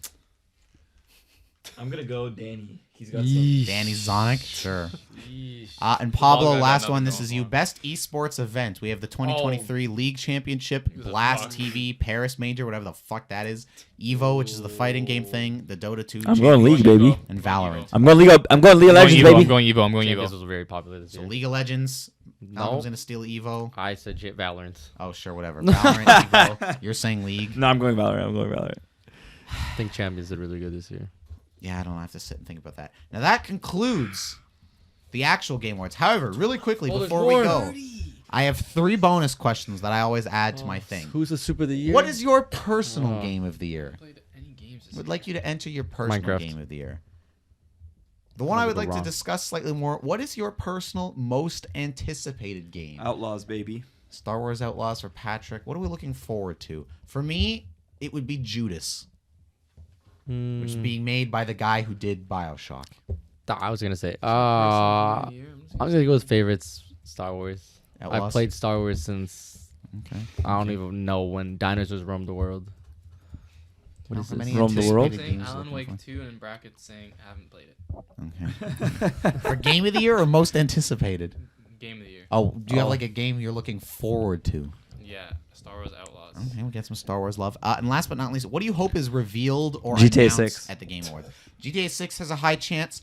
I'm gonna go Danny. He's got some. Yeesh. Danny Sonic? Sure. Yeesh. And Pablo, guys last got one. nothing This going is you. on. Best esports event. We have the 2023 League Championship, Who's a Blast fuck? TV, Paris Major, whatever the fuck that is, Evo, which is the fighting game thing, the Dota 2, I'm going League, baby. and Valorant. I'm going League. I'm going League of Legends, Evo. baby. I'm going Evo. I'm going Champions Evo. was very popular this So year. League of Legends. No. Malcolm's gonna steal Evo. I said Valorant. Oh sure, whatever. Valorant, Evo. You're saying League. No, I'm going Valorant. I'm going Valorant. I think Champions did really good this year. Yeah, I don't have to sit and think about that. Now that concludes the actual Game Awards. However, really quickly Oh, there's before we more. go, I have 3 bonus questions that I always add to my thing. Who's the super of the year? What is your personal game of the year? Played any games this Would like you to enter your personal Minecraft. game of the year. The one I would like to discuss slightly more. What is your personal most anticipated game? Outlaws, baby. Star Wars Outlaws for Patrick. What are we looking forward to? For me, it would be Judas, which is being made by the guy who did BioShock. I was gonna say. Personal I'm year, I'm just gonna go with favorites. Star Wars. Outlaws? I've played Star Wars since Okay. I don't even know when dinosaurs roamed the world. What is How this? many Roam the world? anticipated saying games Alan looking Wake for? 2 and in brackets saying haven't played it. Okay. For game of the year or most anticipated? Game of the year. Oh, do you have like a game you're looking forward to? Yeah, Star Wars Outlaws. Okay, we'll get some Star Wars love. And last but not least, what do you hope is revealed or GTA announced 6. at the Game Awards? GTA 6 has a high chance.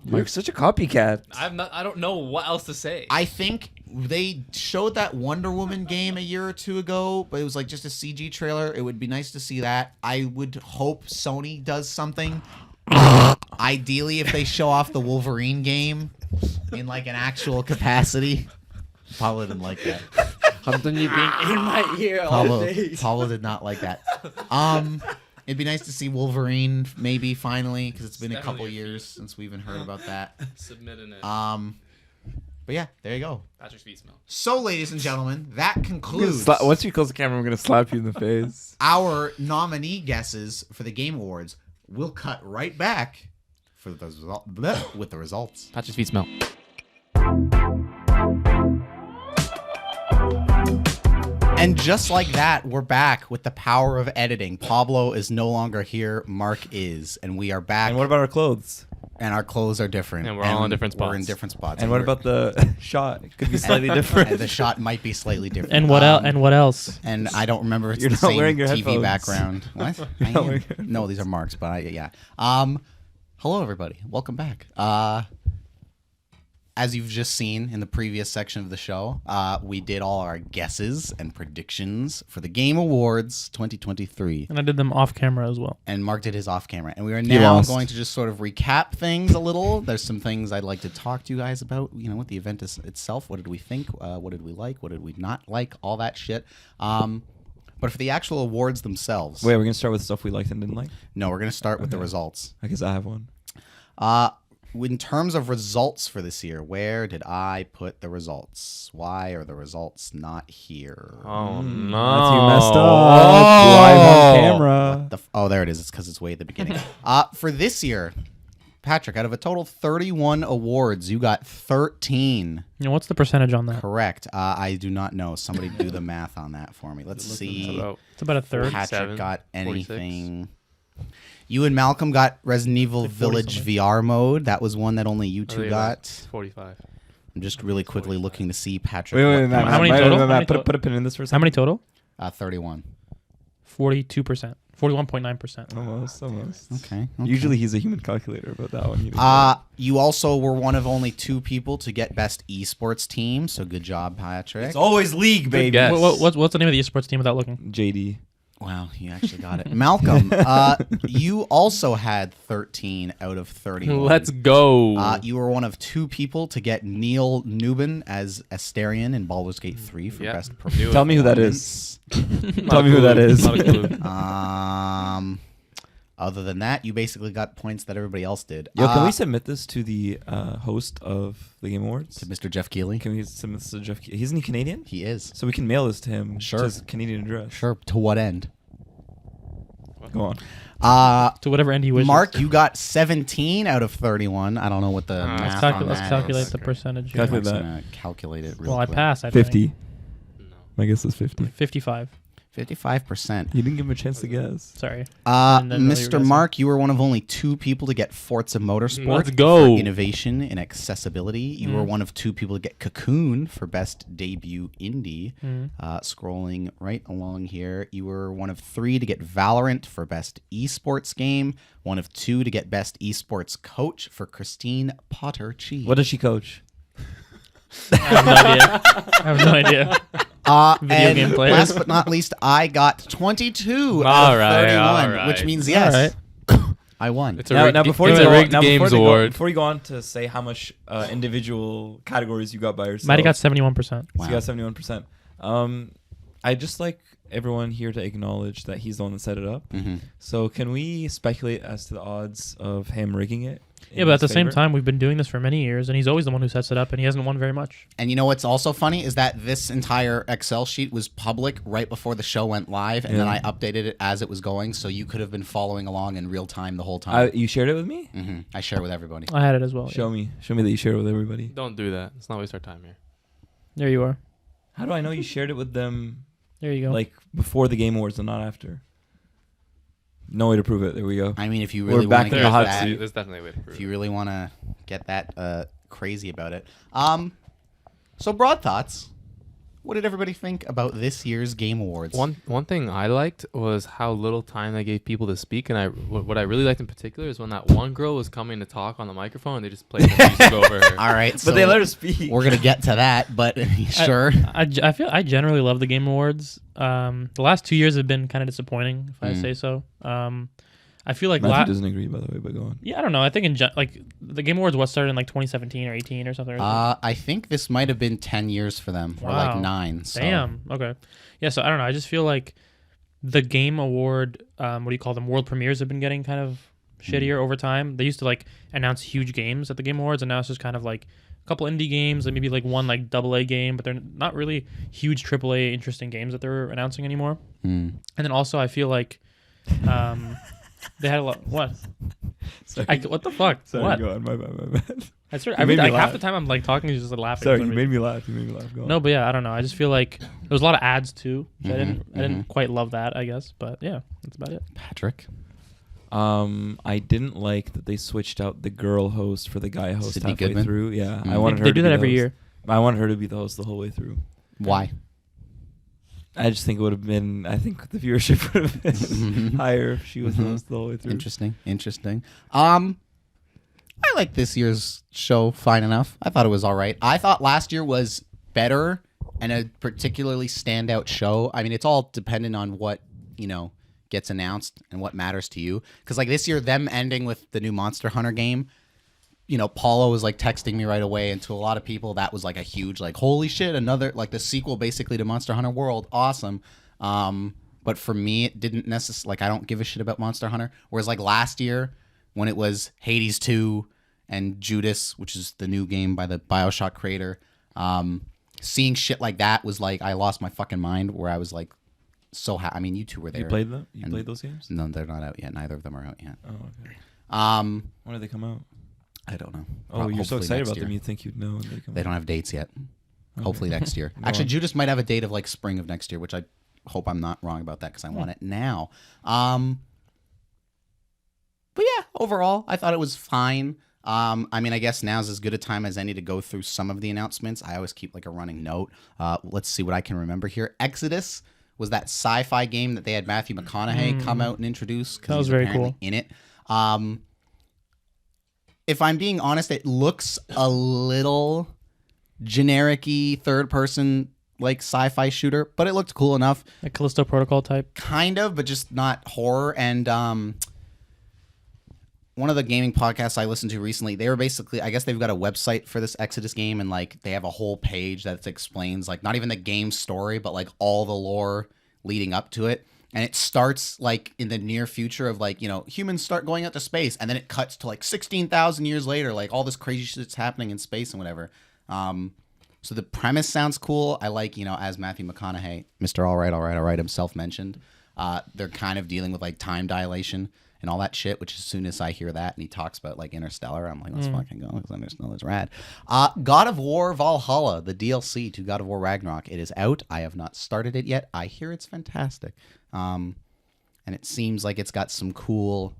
You're such a copycat. I don't know what else to say. I think they showed that Wonder Woman game a year or 2 ago, but it was like just a CG trailer. It would be nice to see that. I would hope Sony does something. Ideally, if they show off the Wolverine game in like an actual capacity. Pablo didn't like that. Anthony being in my ear all day. Pablo did not like that. It'd be nice to see Wolverine maybe finally, because it's been a couple Definitely a years since we even heard about that. Submitting it. But yeah, there you go. Patrick's feet smell. So, ladies and gentlemen, that concludes Once you close the camera, I'm gonna slap you in the face. our nominee guesses for the Game Awards. We'll cut right back for the with the results. Patrick's feet smell. And just like that, we're back with the power of editing. Pablo is no longer here. Mark is, and we are back. And what about our clothes? And our clothes are different. And we're all in different We're in spots. different spots. And what we're- about the shot? It could be slightly different. And the shot might be slightly different. And what else? And what else? And I don't remember if it's You're the not same wearing your TV headphones. background. What? I not am. wearing your No, these are Mark's, but yeah. Hello everybody. Welcome back. As you've just seen in the previous section of the show, we did all our guesses and predictions for the Game Awards 2023. And I did them off camera as well. And Mark did his off camera. And we are He now lost. going to just sort of recap things a little. There's some things I'd like to talk to you guys about, with the event itself. What did we think? What did we like? What did we not like? All that shit. But for the actual awards themselves, Wait, we're gonna start with stuff we liked and didn't like. no, we're going to start with the results. I guess I have one. In terms of results for this year, where did I put the results? Why are the results not here? Oh no. Matthew messed up. Live on camera. Oh, there it is. It's because it's way at the beginning. For this year, Patrick, out of a total 31 awards, you got 13 What's the percentage on that? correct. I do not know. Somebody do the math on that for me. Let's see. It's about a third. Patrick got 46. anything. You and Malcolm got Resident Evil Like 40 Village something. VR mode. That was one that only you Oh, two yeah, got. 45. I'm just really quickly looking to see Patrick. Wait, what- Matt. How many Matt, total? Matt, How many put, to- put a pin in this for a How second. many total? 31. 42%. 41.9%. Almost. Okay. Usually he's a human calculator, but that one you didn't. You also were one of only 2 people to get best esports team. So good job, Patrick. It's always league, baby. guess. What's the name of the esports team without looking? JD. Wow, you actually got it. Malcolm, you also had 13 out of 31. Let's go. You were one of 2 people to get Neil Nubin as Asterion in Baldur's Gate 3 for Yeah. best Knew it. Tell me who that is. performance. Tell me who that is. Not a clue. Other than that, you basically got points that everybody else did. Yo, can we submit this to the host of the Game Awards? to Mr. Jeff Keighley? Can we submit this to Jeff? Isn't he Canadian? He is. So we can mail this to him. Sure. To his Canadian address. Sure. To what end? Go on. To whatever end he wishes. Mark, you got 17 out of 31. I don't know what the math Let's, on let's that calculate is. the percentage. Calculate Mark's that. gonna calculate it real Well, I quick. passed. I 50. think. My guess is 50. 55. 55%. You didn't give him a chance to guess. Sorry. And then what you were Mr. guessing. Mark, you were one of only 2 people to get Forza Motorsport Let's go. for innovation and accessibility. You were one of 2 people to get Cocoon for best debut indie. Scrolling right along here, you were one of 3 to get Valorant for best esports game. One of 2 to get best esports coach for Christine Potter Chi. What does she coach? I have no idea. I have no idea. Video and game player. last but not least, I got 22 out All of right, 31, all right. which means yes. All I won. It's a Now, rigged, now before it's you a go, rigged now games before, award. before you go on to say how much individual categories you got by yourself, Maddie got 71%. So Wow. you got 71%. I just like everyone here to acknowledge that he's the one that set it up. Mm-hmm. So can we speculate as to the odds of him rigging it? Yeah, but at the same time, we've been doing this for many years, and he's always the one who sets it up, and he hasn't won very much. And you know what's also funny is that this entire Excel sheet was public right before the show went live, and then I updated it as it was going, so you could have been following along in real time the whole time. you shared it with me? Mm-hmm. I share with everybody. I had it as well. Show me that you shared it with everybody. Don't do that. Let's not waste our time here. There you are. How do I know you shared it with them There you go. like before the Game Awards and not after? No way to prove it. There we go. I mean, if you We're really back want to in get the hot that, seat. There's definitely a way to prove if it. you really want to get that crazy about it. So broad thoughts. What did everybody think about this year's Game Awards? One thing I liked was how little time they gave people to speak, and what I really liked in particular is when that one girl was coming to talk on the microphone, and they just played the music over her. All right, But so they let her speak. we're gonna get to that, but sure. I feel I generally love the Game Awards. The last 2 years have been kind of disappointing, if I say so. I feel like Matthew doesn't agree, by the way, but go on. yeah, I don't know. I think like the Game Awards started in like 2017 or 18 or something. I think this might have been 10 years for them, or like Wow. 9. So. Damn. Okay. Yeah. So I don't know. I just feel like the Game Award, what do you call them? World premieres have been getting kind of shittier over time. They used to like announce huge games at the Game Awards, and now it's just kind of like a couple indie games, and maybe like one like AA game, but they're not really huge AAA interesting games that they're announcing anymore. Mm. And then also I feel like they had a lot. What? Sorry. What the fuck? Sorry, What? go on. My bad. I swear, You made me half laugh. the time I'm like talking, just like laughing. Sorry, for you some made reason. me laugh. Go on. No, but yeah, I don't know. I just feel like there was a lot of ads too. Which I Mhm, didn't quite love that, I guess. But yeah, that's about it. Patrick. I didn't like that they switched out the girl host for the guy host Sydney halfway Goodman? through. Yeah, Mm. I wanted her. They to do be that the every host. year. I wanted her to be the host the whole way through. Why? I just think it would have been. I think the viewership would have been higher if she was the host the whole way through. Interesting. I like this year's show fine enough. I thought it was all right. I thought last year was better and a particularly standout show. I mean, it's all dependent on what, gets announced and what matters to you. Because like this year, them ending with the new Monster Hunter game, Paulo was like texting me right away, and to a lot of people that was like a huge like, holy shit, another like the sequel basically to Monster Hunter World, awesome. But for me, it didn't necessarily like I don't give a shit about Monster Hunter. Whereas like last year when it was Hades 2 and Judas, which is the new game by the BioShock creator, seeing shit like that was like I lost my fucking mind. Where I was like so happy. I mean, you two were there. You played them? You And- played those games? No, they're not out yet. Neither of them are out yet. Oh, okay. When When did they come out? I don't know. Oh, you're so Hopefully excited next about year. them. You'd think you'd know when they come They out. don't have dates yet. Okay. Hopefully next year. Go Actually, on. Judas might have a date of like spring of next year, which I hope I'm not wrong about that because I want it now. But yeah, overall, I thought it was fine. I mean, I guess now's as good a time as any to go through some of the announcements. I always keep like a running note. Let's see what I can remember here. Exodus was that sci-fi game that they had Matthew McConaughey come out and introduce. 'Cause That was he's very apparently cool. in it. If I'm being honest, it looks a little generic-y third-person like sci-fi shooter, but it looked cool enough. Like Callisto Protocol type. Kind of, but just not horror. And one of the gaming podcasts I listened to recently, they were basically, I guess they've got a website for this Exodus game, and like they have a whole page that explains like not even the game story, but like all the lore leading up to it. And it starts like in the near future of like, humans start going out to space, and then it cuts to like 16,000 years later, like all this crazy shit's happening in space and whatever. So the premise sounds cool. I like, as Matthew McConaughey, Mr. All Right himself mentioned, they're kind of dealing with like time dilation and all that shit, which as soon as I hear that and he talks about like Interstellar, I'm like, let's fucking go, because Interstellar's rad. God of War Valhalla, the DLC to God of War Ragnarok, it is out. I have not started it yet. I hear it's fantastic. And it seems like it's got some cool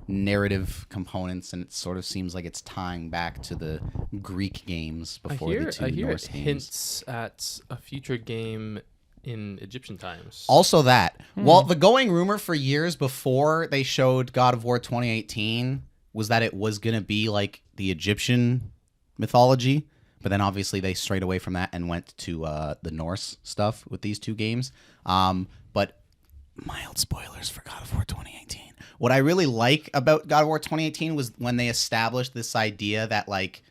narrative components, and it sort of seems like it's tying back to the Greek games before the two I hear Norse it games. hints at a future game in Egyptian times. Also that. Well, the going rumor for years before they showed God of War 2018 was that it was going to be like the Egyptian mythology, but then obviously they strayed away from that and went to the Norse stuff with these two games. But mild spoilers for God of War 2018. What I really like about God of War 2018 was when they established this idea that like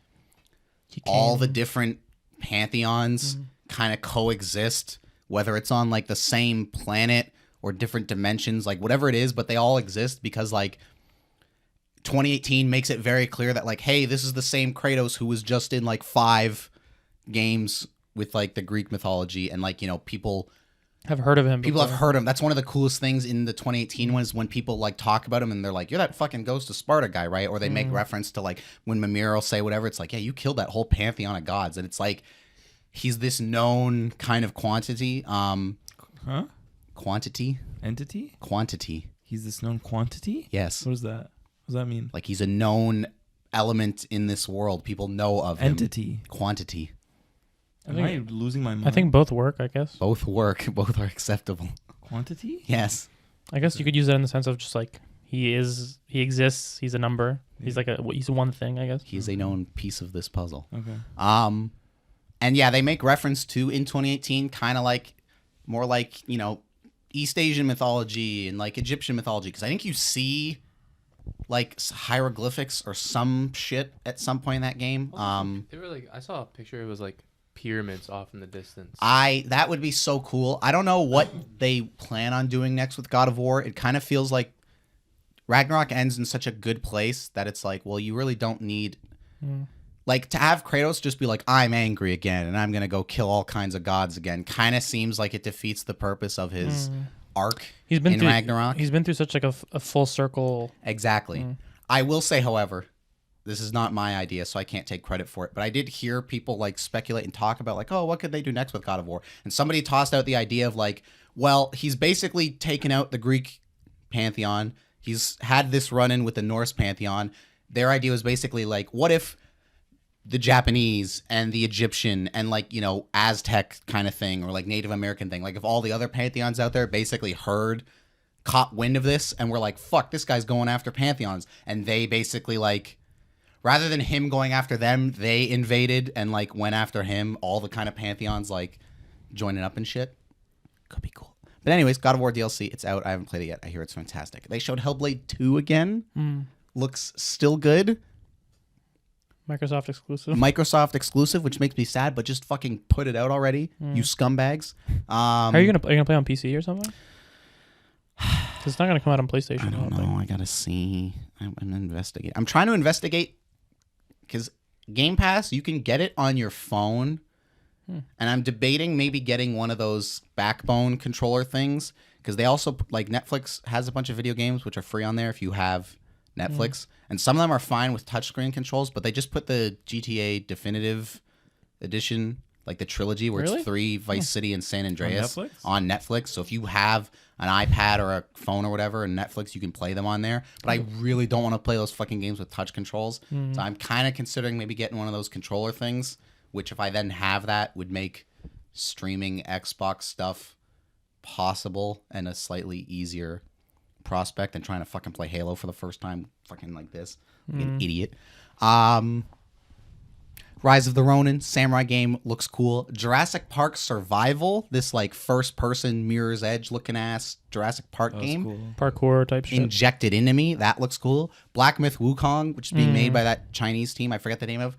all the different pantheons kind of coexist, whether it's on like the same planet or different dimensions, like whatever it is, but they all exist because like 2018 makes it very clear that like, hey, this is the same Kratos who was just in like 5 games with like the Greek mythology, and like, you know, people have heard of him. People before. have heard him. That's one of the coolest things in the 2018 one is when people like talk about him and they're like, you're that fucking Ghost of Sparta guy, right? Or they make reference to like when Mimir will say whatever, it's like, yeah, you killed that whole pantheon of gods. And it's like, he's this known kind of quantity. Quantity? Entity? Quantity. He's this known quantity? Yes. What is that? What does that mean? Like he's a known element in this world. People know of him. Entity. Quantity. Am I losing my mind? I think both work. I guess. Both work. Both are acceptable. Quantity? Yes. I guess you could use that in the sense of just like he exists. He's a number. He's like he's one thing. I guess. He's a known piece of this puzzle. Okay. And yeah, they make reference to in 2018, kind of like more like, you know, East Asian mythology and like Egyptian mythology, because I think you see like hieroglyphics or some shit at some point in that game. They were like, I saw a picture. It was like pyramids off in the distance. That would be so cool. I don't know what they plan on doing next with God of War. It kind of feels like Ragnarok ends in such a good place that it's like, well, you really don't need like to have Kratos just be like, I'm angry again and I'm gonna go kill all kinds of gods again. Kind of seems like it defeats the purpose of his arc He's been in through Ragnarok. He's been through such like a full circle. Exactly. I will say, however, this is not my idea, so I can't take credit for it. But I did hear people like speculate and talk about like, oh, what could they do next with God of War? And somebody tossed out the idea of like, well, he's basically taken out the Greek pantheon. He's had this run-in with the Norse pantheon. Their idea was basically like, what if the Japanese and the Egyptian and like, you know, Aztec kind of thing, or like Native American thing, like if all the other pantheons out there basically caught wind of this and were like, fuck, this guy's going after pantheons. And they basically like, rather than him going after them, they invaded and like went after him. All the kind of pantheons like joining up and shit. Could be cool. But anyways, God of War DLC, it's out. I haven't played it yet. I hear it's fantastic. They showed Hellblade 2 again. Looks still good. Microsoft exclusive. Microsoft exclusive, which makes me sad, but just fucking put it out already, you scumbags. Are you gonna play on PC or something? 'Cause it's not gonna come out on PlayStation. I don't know. I gotta see. I'm gonna investigate. I'm trying to investigate because Game Pass, you can get it on your phone, and I'm debating maybe getting one of those backbone controller things because they also like Netflix has a bunch of video games which are free on there if you have Netflix, and some of them are fine with touchscreen controls, but they just put the GTA Definitive Edition, like the trilogy where Really? it's 3 Vice City and San Andreas Netflix? on Netflix. So if you have an iPad or a phone or whatever and Netflix, you can play them on there. But I really don't want to play those fucking games with touch controls. So I'm kind of considering maybe getting one of those controller things, which if I then have that would make streaming Xbox stuff possible and a slightly easier prospect than trying to fucking play Halo for the first time fucking like this. Like an idiot. Rise of the Ronin samurai game looks cool. Jurassic Park Survival, this like first person Mirror's Edge looking ass Jurassic Park game. Cool. Parkour type shit. Injected into me, that looks cool. Black Myth Wukong, which is being made by that Chinese team, I forget the name of.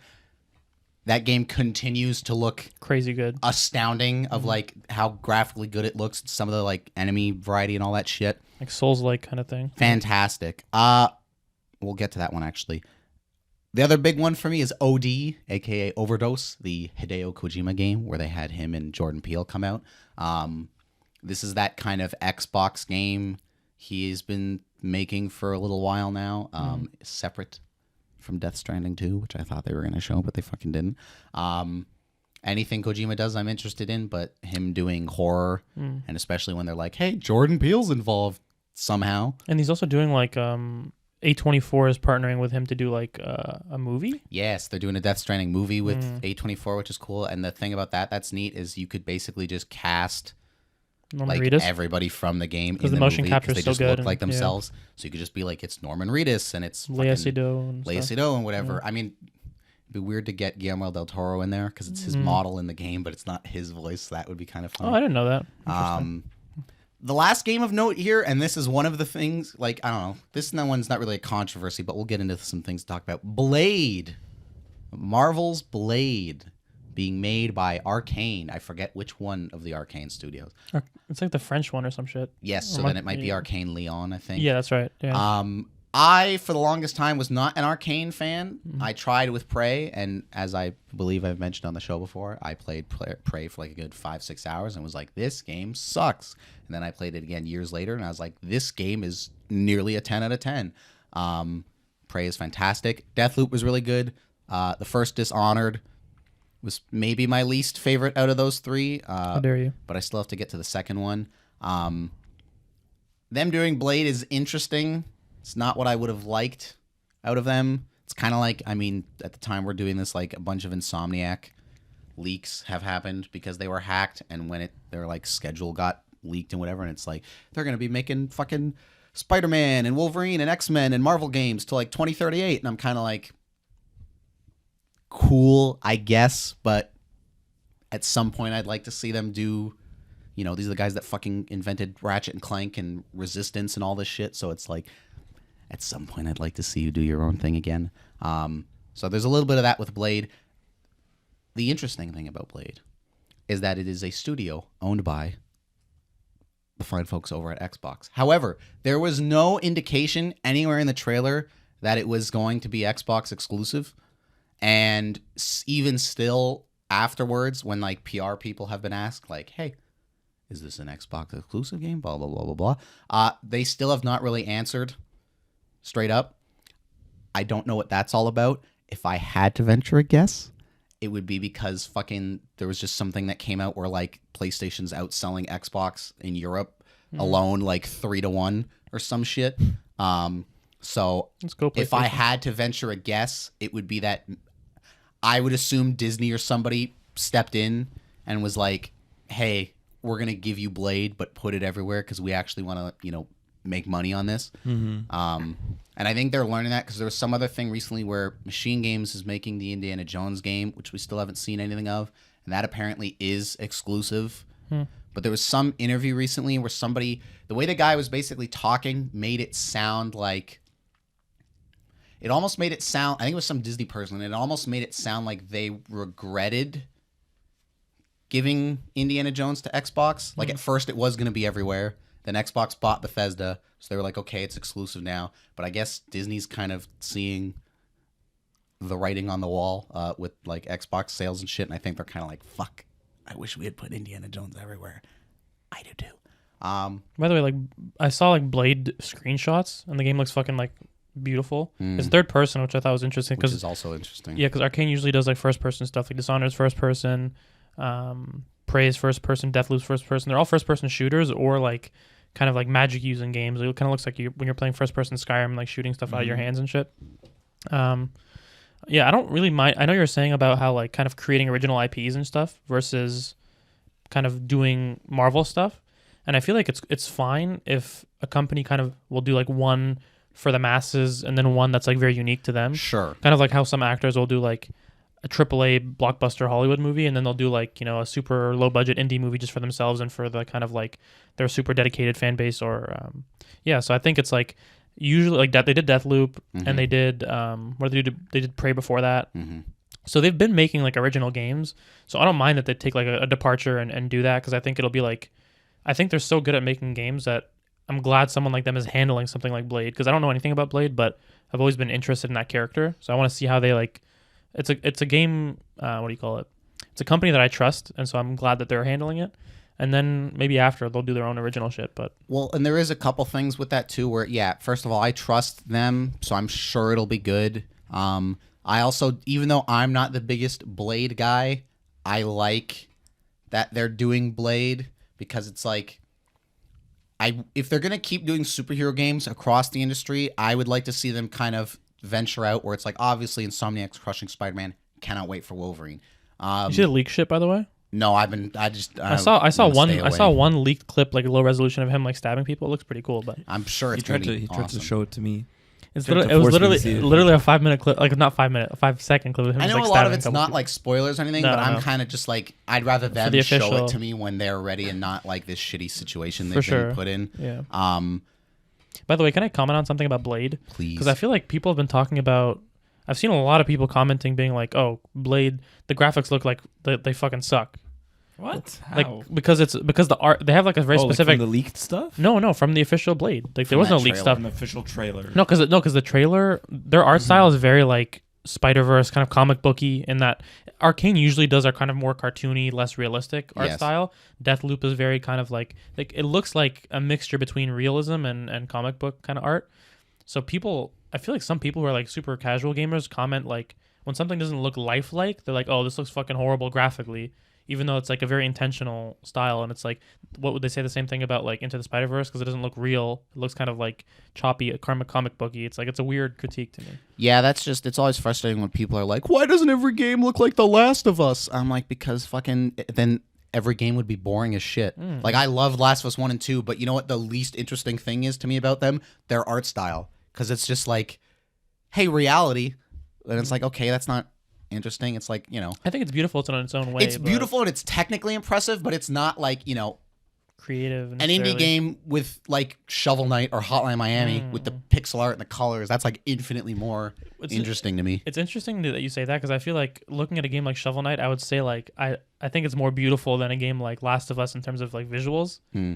That game continues to look Crazy good. astounding of like how graphically good it looks, some of the like enemy variety and all that shit. Like Souls-like kind of thing. Fantastic. We'll get to that one actually. The other big one for me is OD, aka Overdose, the Hideo Kojima game where they had him and Jordan Peele come out. This is that kind of Xbox game he's been making for a little while now, separate from Death Stranding 2, which I thought they were going to show, but they fucking didn't. Anything Kojima does, I'm interested in, but him doing horror, and especially when they're like, hey, Jordan Peele's involved somehow. And he's also doing like A24 is partnering with him to do like a movie. Yes, they're doing a Death Stranding movie with A24, which is cool. And the thing about that's neat is you could basically just cast Norman like Reedus. everybody from the game in the the motion movie capture is they so just good look and- like yeah. themselves. So you could just be like, it's Norman Reedus and it's Lea fucking Seydoux and Lea stuff. Seydoux and whatever. I mean, it'd be weird to get Guillermo del Toro in there because it's his model in the game, but it's not his voice. So that would be kind of fun. Oh, I didn't know that. Interesting. The last game of note here, and this is one of the things, like, I don't know, this one's not really a controversy, but we'll get into some things to talk about. Blade. Marvel's Blade being made by Arcane. I forget which one of the Arcane studios. It's like the French one or some shit. Yes, so then it might be Arcane Leon, I think. Yeah, that's right. Yeah. I, for the longest time, was not an Arcane fan. I tried with Prey, and as I believe I've mentioned on the show before, I played Prey for like a good 5-6 hours and was like, this game sucks. And then I played it again years later, and I was like, this game is nearly a 10 out of 10. Prey is fantastic. Deathloop was really good. The first Dishonored was maybe my least favorite out of those three. How dare you? But I still have to get to the second one. Them doing Blade is interesting. It's not what I would have liked out of them. It's kind of like, I mean, at the time we're doing this, like a bunch of Insomniac leaks have happened because they were hacked, and when their like schedule got leaked and whatever, and it's like they're gonna be making fucking Spider-Man and Wolverine and X-Men and Marvel games till like 2038, and I'm kind of like, cool, I guess, but at some point I'd like to see them do, you know, these are the guys that fucking invented Ratchet and Clank and Resistance and all this shit, so it's like, at some point I'd like to see you do your own thing again. So there's a little bit of that with Blade. The interesting thing about Blade is that it is a studio owned by the fine folks over at Xbox. However, there was no indication anywhere in the trailer that it was going to be Xbox exclusive. And even still afterwards, when like PR people have been asked, like, hey, is this an Xbox exclusive game? Blah, blah, blah, blah, blah. They still have not really answered straight up. I don't know what that's all about. If I had to venture a guess, it would be because fucking there was just something that came out where like PlayStation's outselling Xbox in Europe alone like 3-1 or some shit. So Let's go if I PlayStation. had to venture a guess, it would be that I would assume Disney or somebody stepped in and was like, hey, we're going to give you Blade, but put it everywhere because we actually want to, you know, make money on this. And I think they're learning that because there was some other thing recently where Machine Games is making the Indiana Jones game, which we still haven't seen anything of, and that apparently is exclusive. But there was some interview recently where somebody, the way the guy was basically talking made it sound like, it almost made it sound, I think it was some Disney person, and it almost made it sound like they regretted giving Indiana Jones to Xbox. Like at first it was going to be everywhere. Then Xbox bought Bethesda, so they were like, okay, it's exclusive now. But I guess Disney's kind of seeing the writing on the wall with like Xbox sales and shit, and I think they're kind of like, fuck, I wish we had put Indiana Jones everywhere. I do too. By the way, like I saw like Blade screenshots, and the game looks fucking like beautiful. Mm. It's third person, which I thought was interesting Which because is also interesting. yeah, because Arcane usually does like first person stuff, like Dishonored's first person, Prey's first person, Deathloop's first person. They're all first person shooters or like kind of like magic using games. It kind of looks like you when you're playing first person Skyrim, like shooting stuff out of your hands and shit. Yeah, I don't really mind. I know you were saying about how like kind of creating original IPs and stuff versus kind of doing Marvel stuff. And I feel like it's fine if a company kind of will do like one for the masses and then one that's like very unique to them. Sure. Kind of like how some actors will do like a AAA blockbuster Hollywood movie, and then they'll do like, you know, a super low budget indie movie just for themselves and for the kind of like their super dedicated fan base or yeah. So I think it's like usually like that they did Deathloop and they did what did they do? They did Prey before that. So they've been making like original games. So I don't mind that they take like a departure and do that because I think it'll be like, I think they're so good at making games that I'm glad someone like them is handling something like Blade because I don't know anything about Blade, but I've always been interested in that character. So I want to see how they like. It's a game. What do you call it? It's a company that I trust, and so I'm glad that they're handling it. And then maybe after they'll do their own original shit. But well, and there is a couple things with that too. Where yeah, first of all, I trust them, so I'm sure it'll be good. I also, even though I'm not the biggest Blade guy, I like that they're doing Blade because it's like, if they're gonna keep doing superhero games across the industry, I would like to see them kind of venture out where it's like obviously Insomniac's crushing Spider-Man. Cannot wait for Wolverine. you see the leak shit, by the way? No, I saw one leaked clip, like a low resolution of him like stabbing people. It looks pretty cool, but I'm sure He it's gonna tried be to awesome. show it to me. It's Tried to it was force me to literally see it. literally a 5-minute clip, like not 5 minute, a 5-second clip of him. I just, know like, a lot of stabbing it's couple not people. like spoilers or anything, No, but I'm no. kind of just like I'd rather them the show official- it to me when they're ready and not like this shitty situation For they've sure. been put in. Yeah. Um, By the way, can I comment on something about Blade? please. Because I feel like people have been talking about. I've seen a lot of people commenting, being like, "Oh, Blade, the graphics look like they fucking suck." What? How? Like because the art they have like a very specific. from the leaked stuff. No, from the official Blade. Like there From was no that leak trailer. stuff. An official trailer. No, because the trailer, their art style is very like Spider-Verse kind of comic booky. In that Arcane usually does our kind of more cartoony, less realistic art Yes. style. Deathloop is very kind of like it looks like a mixture between realism and comic book kind of art. So I feel like some people who are like super casual gamers comment like when something doesn't look lifelike, they're like, "Oh, this looks fucking horrible graphically." Even though it's like a very intentional style, and it's like, what would they say the same thing about like Into the Spider-Verse? Because it doesn't look real. It looks kind of like choppy, comic booky. It's like it's a weird critique to me. Yeah, it's always frustrating when people are like, why doesn't every game look like The Last of Us? I'm like, because fucking then every game would be boring as shit. Like I love Last of Us 1 and 2, but you know what the least interesting thing is to me about them? Their art style. Because it's just like, hey, reality. And it's like, okay, that's not interesting. It's like, you know, I think it's beautiful. It's in its own way. it's but beautiful and it's technically impressive, but it's not like, you know, creative. an indie necessarily. game with like Shovel Knight or Hotline Miami with the pixel art and the colors. That's like infinitely more It's- interesting to me. It's interesting that you say that because I feel like looking at a game like Shovel Knight, I would say like I think it's more beautiful than a game like Last of Us in terms of like visuals. Hmm.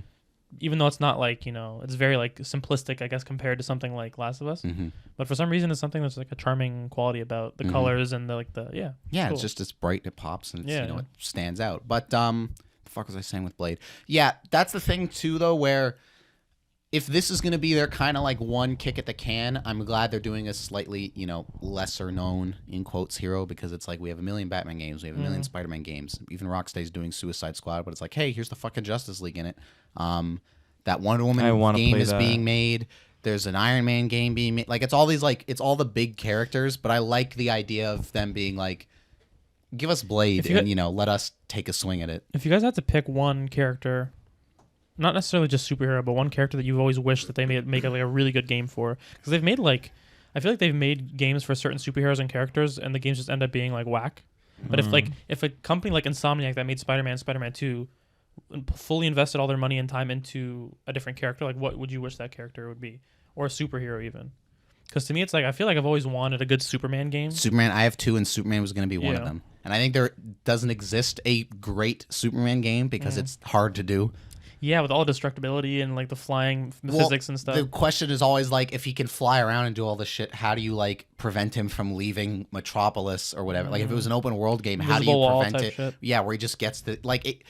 Even though it's not like, you know, it's very like simplistic, I guess, compared to something like Last of Us. Mm-hmm. But for some reason, it's something that's like a charming quality about the colors and Yeah, cool. it's just it's bright, it pops, and it's, Yeah, you know, yeah. it stands out. But the fuck was I saying with Blade? Yeah, that's the thing too, though, where if this is gonna be their kind of like one kick at the can, I'm glad they're doing a slightly, you know, lesser known in quotes hero, because it's like we have a million Batman games, we have a million Spider-Man games, even Rocksteady's doing Suicide Squad, but it's like, hey, here's the fucking Justice League in it. That Wonder I Woman wanna game play is that. being made. There's an Iron Man game being made. Like it's all these like it's all the big characters, but I like the idea of them being like, give us Blade If you and got- you know let us take a swing at it. If you guys had to pick one character, not necessarily just superhero, but one character that you've always wished that they made make like a really good game for, because they've made like, I feel like they've made games for certain superheroes and characters, and the games just end up being like whack. But if a company like Insomniac that made Spider-Man, Spider-Man 2, fully invested all their money and time into a different character, like what would you wish that character would be, or a superhero even? Because to me, it's like I feel like I've always wanted a good Superman game. Superman, I have two, and Superman was going to be one of Yeah. them. And I think there doesn't exist a great Superman game because it's hard to do. Yeah, with all the destructibility and like the flying physics and stuff. The question is always like, if he can fly around and do all this shit, how do you like prevent him from leaving Metropolis or whatever? Like if it was an open world game, how do Invisible you wall prevent type it? shit. Yeah, where he just gets the like it.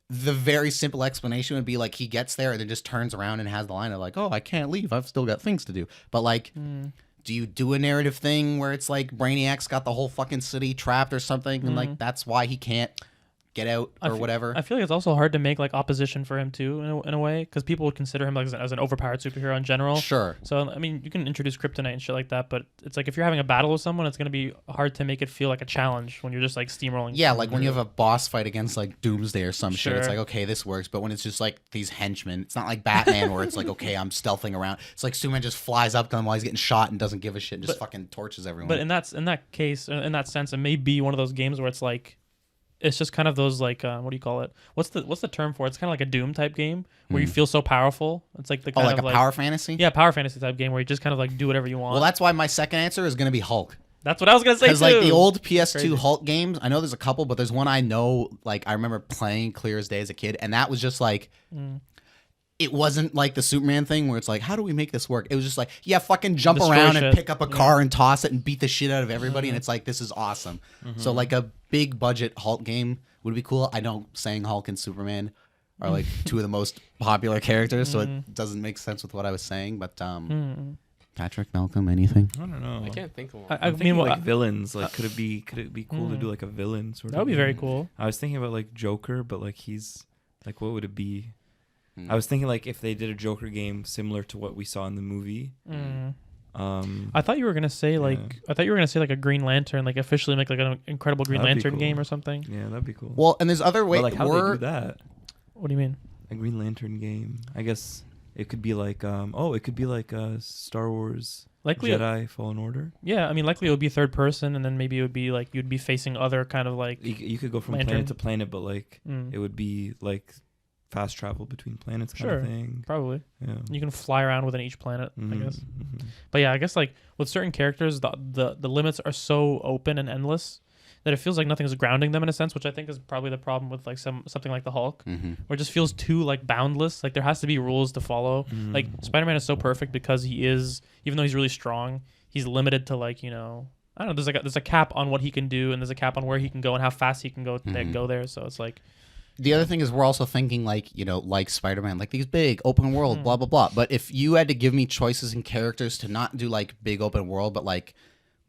The very simple explanation would be like he gets there and then just turns around and has the line of like, "Oh, I can't leave. I've still got things to do." But like, do you do a narrative thing where it's like Brainiac's got the whole fucking city trapped or something, and like that's why he can't get out or whatever? I feel like it's also hard to make like opposition for him too, in a way, because people would consider him like as an overpowered superhero in general. Sure. So I mean, you can introduce kryptonite and shit like that, but it's like if you're having a battle with someone, it's gonna be hard to make it feel like a challenge when you're just like steamrolling. Yeah, like when you have a boss fight against like Doomsday or some shit, it's Sure. like, okay, this works. But when it's just like these henchmen, it's not like Batman where it's like, okay, I'm stealthing around. It's like Superman just flies up to him while he's getting shot and doesn't give a shit and just fucking torches everyone. But in that case, in that sense, it may be one of those games where it's like, it's just kind of those like what do you call it? What's the term for it? It's kind of like a Doom type game where you feel so powerful. It's like the oh, kind like of a power fantasy? yeah, power fantasy type game where you just kind of like do whatever you want. Well, that's why my second answer is going to be Hulk. That's what I was gonna say too. Because like the old PS2 Crazy. Hulk games, I know there's a couple, but there's one I know, like I remember playing clear as day as a kid, and that was just like, it wasn't like the Superman thing where it's like, how do we make this work? It was just like, yeah, fucking jump Destroy around and shit. pick up a car and toss it and beat the shit out of everybody, and it's like, this is awesome. So like a big budget Hulk game would be cool. I know saying Hulk and Superman are like two of the most popular characters, so it doesn't make sense with what I was saying. But Patrick, Malcolm, anything? I don't know. I can't think of one. I I'm thinking mean, like villains. Like, could it be cool to do like a villain sort that would of? be very game? cool. I was thinking about like Joker, but like he's like, what would it be? I was thinking like if they did a Joker game similar to what we saw in the movie. I thought you were gonna say like a Green Lantern, like officially make like an incredible Green That'd be Lantern cool. game or something. Yeah, that'd be cool. Well, and there's other ways. But like how do they do that? What do you mean? A Green Lantern game. I guess it could be like Star Wars Likely, Jedi Fallen Order. yeah. I mean, likely it would be third person, and then maybe it would be like you'd be facing other kind of like. You could go from Lantern. planet to planet, but like Mm, it would be like fast travel between planets kind Sure. of thing. probably Yeah. you can fly around within each planet, I Mhm, guess. mhm. But yeah, I guess like with certain characters, the limits are so open and endless that it feels like nothing is grounding them in a sense, which I think is probably the problem with like something like the Hulk, Mm-hmm. where it just feels too like boundless. Like there has to be rules to follow. Mm. Like Spider-Man is so perfect because he is, even though he's really strong, he's limited to like, you know, I don't know. There's a cap on what he can do, and there's a cap on where he can go and how fast he can go go there. So it's like, The other thing is we're also thinking like, you know, like Spider-Man, like these big open world, blah, blah, blah. But if you had to give me choices and characters to not do like big open world, but like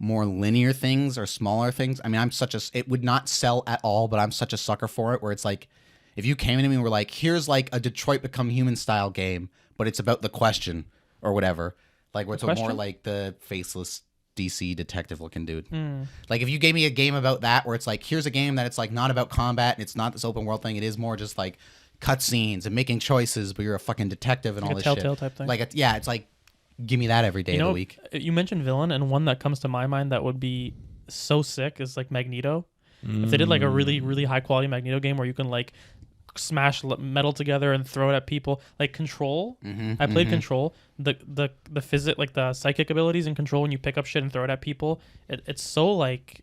more linear things or smaller things, I mean, it would not sell at all, but I'm such a sucker for it where it's like, if you came to me and were like, here's like a Detroit Become Human style game, but it's about the Question or whatever, like where it's more Question? like the faceless DC detective looking dude. hmm. Like if you gave me a game about that where it's like, here's a game that it's like not about combat and it's not this open world thing, it is more just like cutscenes and making choices, but you're a fucking detective and Like all a this Telltale shit. type thing. Like it's like, give me that every day You of know, the week. you mentioned villain, and one that comes to my mind that would be so sick is like Magneto. If they did like a really, really high quality Magneto game where you can like smash metal together and throw it at people, like Control. I played Control. The like the psychic abilities in Control when you pick up shit and throw it at people. It's so like.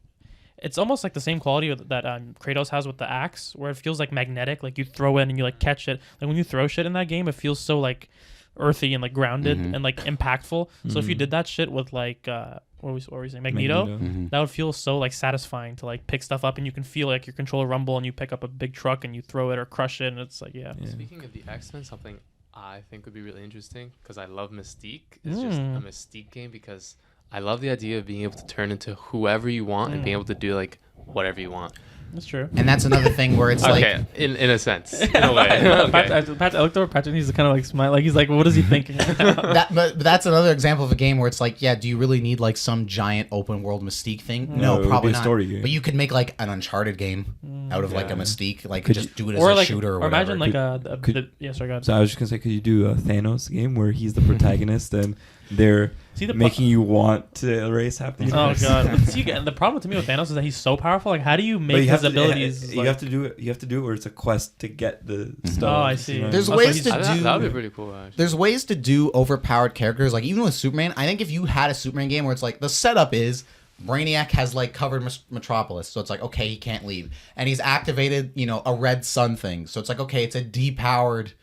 It's almost like the same quality that Kratos has with the axe, where it feels like magnetic. Like you throw it and you like catch it. Like when you throw shit in that game, it feels so like earthy and like grounded and like impactful. So if you did that shit with like what were we saying, Magneto, that would feel so like satisfying to like pick stuff up and you can feel like your controller rumble and you pick up a big truck and you throw it or crush it and it's like yeah. Speaking of the X-Men, something I think would be really interesting because I love Mystique. It's just a Mystique game because I love the idea of being able to turn into whoever you want and being able to do like whatever you want. That's true. And that's another thing where it's Okay, like, in a sense, in a way. Okay. Pat, I looked over Patrick and he's kind of like smile, like he's like, what is he thinking? but that's another example of a game where it's like, yeah, do you really need like some giant open world Mystique thing? No, it No, would probably be a not. story game. But you could make like an Uncharted game out of like a Yeah. Mystique, like Could just do it as or a like, shooter or or whatever. imagine like Could- yeah, sorry, go ahead. So I was just gonna say, could you do a Thanos game where he's the protagonist and they're See the making you want to erase half the Oh universe? god! But see, again, the problem to me with Thanos is that he's so powerful. Like, how do you But make you his have to, abilities? you like- have to do it. You have to do it where it's a quest to get the stuff. Oh, I see. you know? There's Also, ways he's- to That would be do. pretty cool. Actually. There's ways to do overpowered characters. Like even with Superman, I think if you had a Superman game where it's like the setup is Brainiac has like covered Metropolis, so it's like okay, he can't leave, and he's activated, you know, a red sun thing, so it's like okay, it's a depowered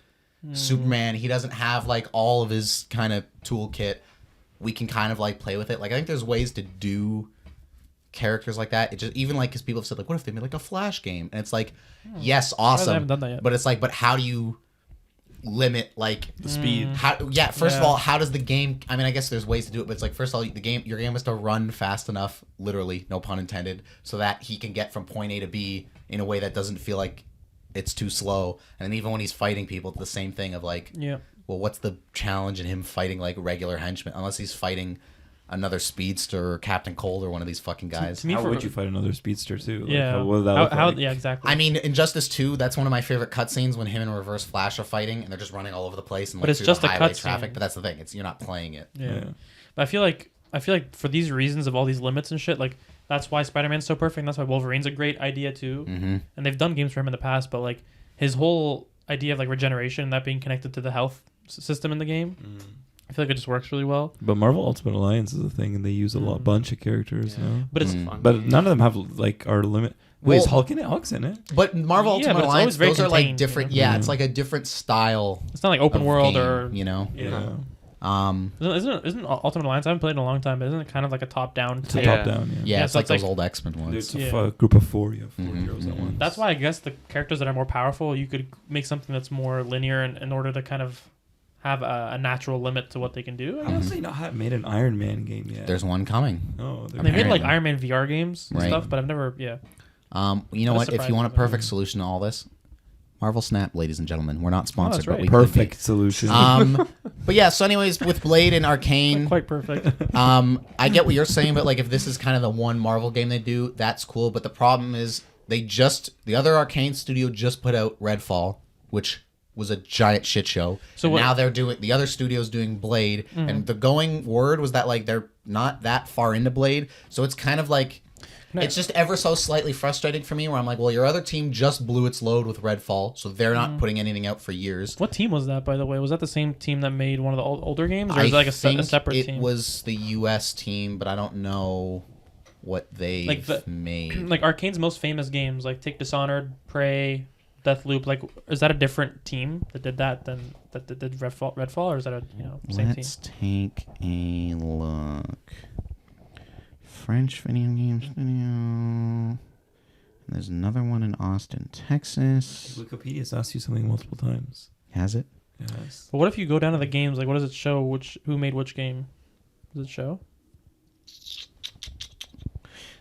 Superman. He doesn't have like all of his kind of toolkit. We can kind of like play with it. Like I think there's ways to do characters like that. It just even like because people have said like, what if they made like a Flash game? And it's like, yes, awesome. haven't done that yet. But it's like, but how do you limit like the speed. how? Yeah, first of Yeah. all, how does the game? I mean, I guess there's ways to do it, but it's like first of all, your game has to run fast enough, literally, no pun intended, so that he can get from point A to B in a way that doesn't feel like it's too slow. And even when he's fighting people, it's the same thing of like, yeah. well, what's the challenge in him fighting like regular henchmen? Unless he's fighting another speedster or Captain Cold or one of these fucking guys. To me, How for- would you fight another speedster too? Like, Yeah. What would that look like? Yeah, exactly. I mean, Injustice 2, that's one of my favorite cutscenes when him and Reverse Flash are fighting and they're just running all over the place and But like it's through just the a highway cutscene. traffic. But that's the thing; you're not playing it. yeah. Yeah. But I feel like for these reasons of all these limits and shit, like that's why Spider-Man's so perfect. And that's why Wolverine's a great idea too. Mm-hmm. And they've done games for him in the past, but like his whole idea of like regeneration and that being connected to the health system in the game, I feel like it just works really well. But Marvel Ultimate Alliance is a thing, and they use a bunch of characters. Yeah. You know? But it's Mm. Fun But game. none of them have like our limit. Wait, is Well- Hulk in it? Hulk's in it. But Marvel Yeah, Ultimate but it's Alliance, always very those are like contained, different. you know? Yeah, it's like a different style. it's not like open of world game, or you know. yeah. Isn't Ultimate Alliance? I haven't played in a long time, but isn't it kind of like a top down? It's a Yeah. top down. Yeah, Yeah, it's so like it's those like- old X-Men ones. It's a Yeah. group of four. You have 4 Mhm, heroes at mhm. once. That's why I guess the characters that are more powerful, you could make something that's more linear in order to kind of have a natural limit to what they can do. I How guess. have they not made an Iron Man game yet? There's one coming. Oh, And they made like Apparently. Iron Man VR games and Right. stuff, but I've never. Yeah. You know That's what? If you want a surprising. perfect solution to all this, Marvel Snap, ladies and gentlemen. We're not sponsored, that's but right. we could be. perfect solution. But yeah. So, anyways, with Blade and Arcane, Quite perfect. I get what you're saying, but like if this is kind of the one Marvel game they do, that's cool. But the problem is the other Arcane studio just put out Redfall, which was a giant shit show. So And what- now they're doing the other studio's doing Blade, and the going word was that like they're not that far into Blade, so it's kind of like it's just ever so slightly frustrating for me. Where I'm like, well, your other team just blew its load with Redfall, so they're not putting anything out for years. What team was that, by the way? Was that the same team that made one of the older games, or I is it like a think separate it team? was the U.S. team, but I don't know what they Like made. Like Arcane's most famous games, like take Dishonored, Prey, Deathloop. Like, is that a different team that did that than that did Redfall, or is that a same Let's take a look. French video games studio. There's another one in Austin, Texas. Wikipedia's asked you something multiple times. Has it? Yes. But what if you go down to the games? Like, what does it show? Who made which game? Does it show?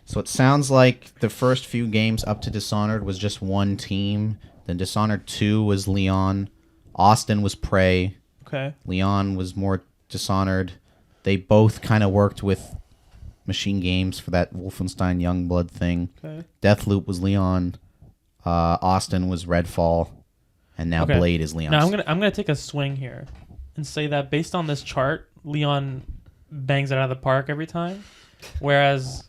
So it sounds like the first few games up to Dishonored was just one team. Then Dishonored 2 was Leon. Austin was Prey. Okay. Leon was more Dishonored. They both kind of worked with Machine Games for that Wolfenstein Youngblood thing. Okay. Deathloop was Leon. Austin was Redfall. And now Okay. Blade is Leon. Now I'm gonna take a swing here, and say that based on this chart, Leon bangs it out of the park every time, whereas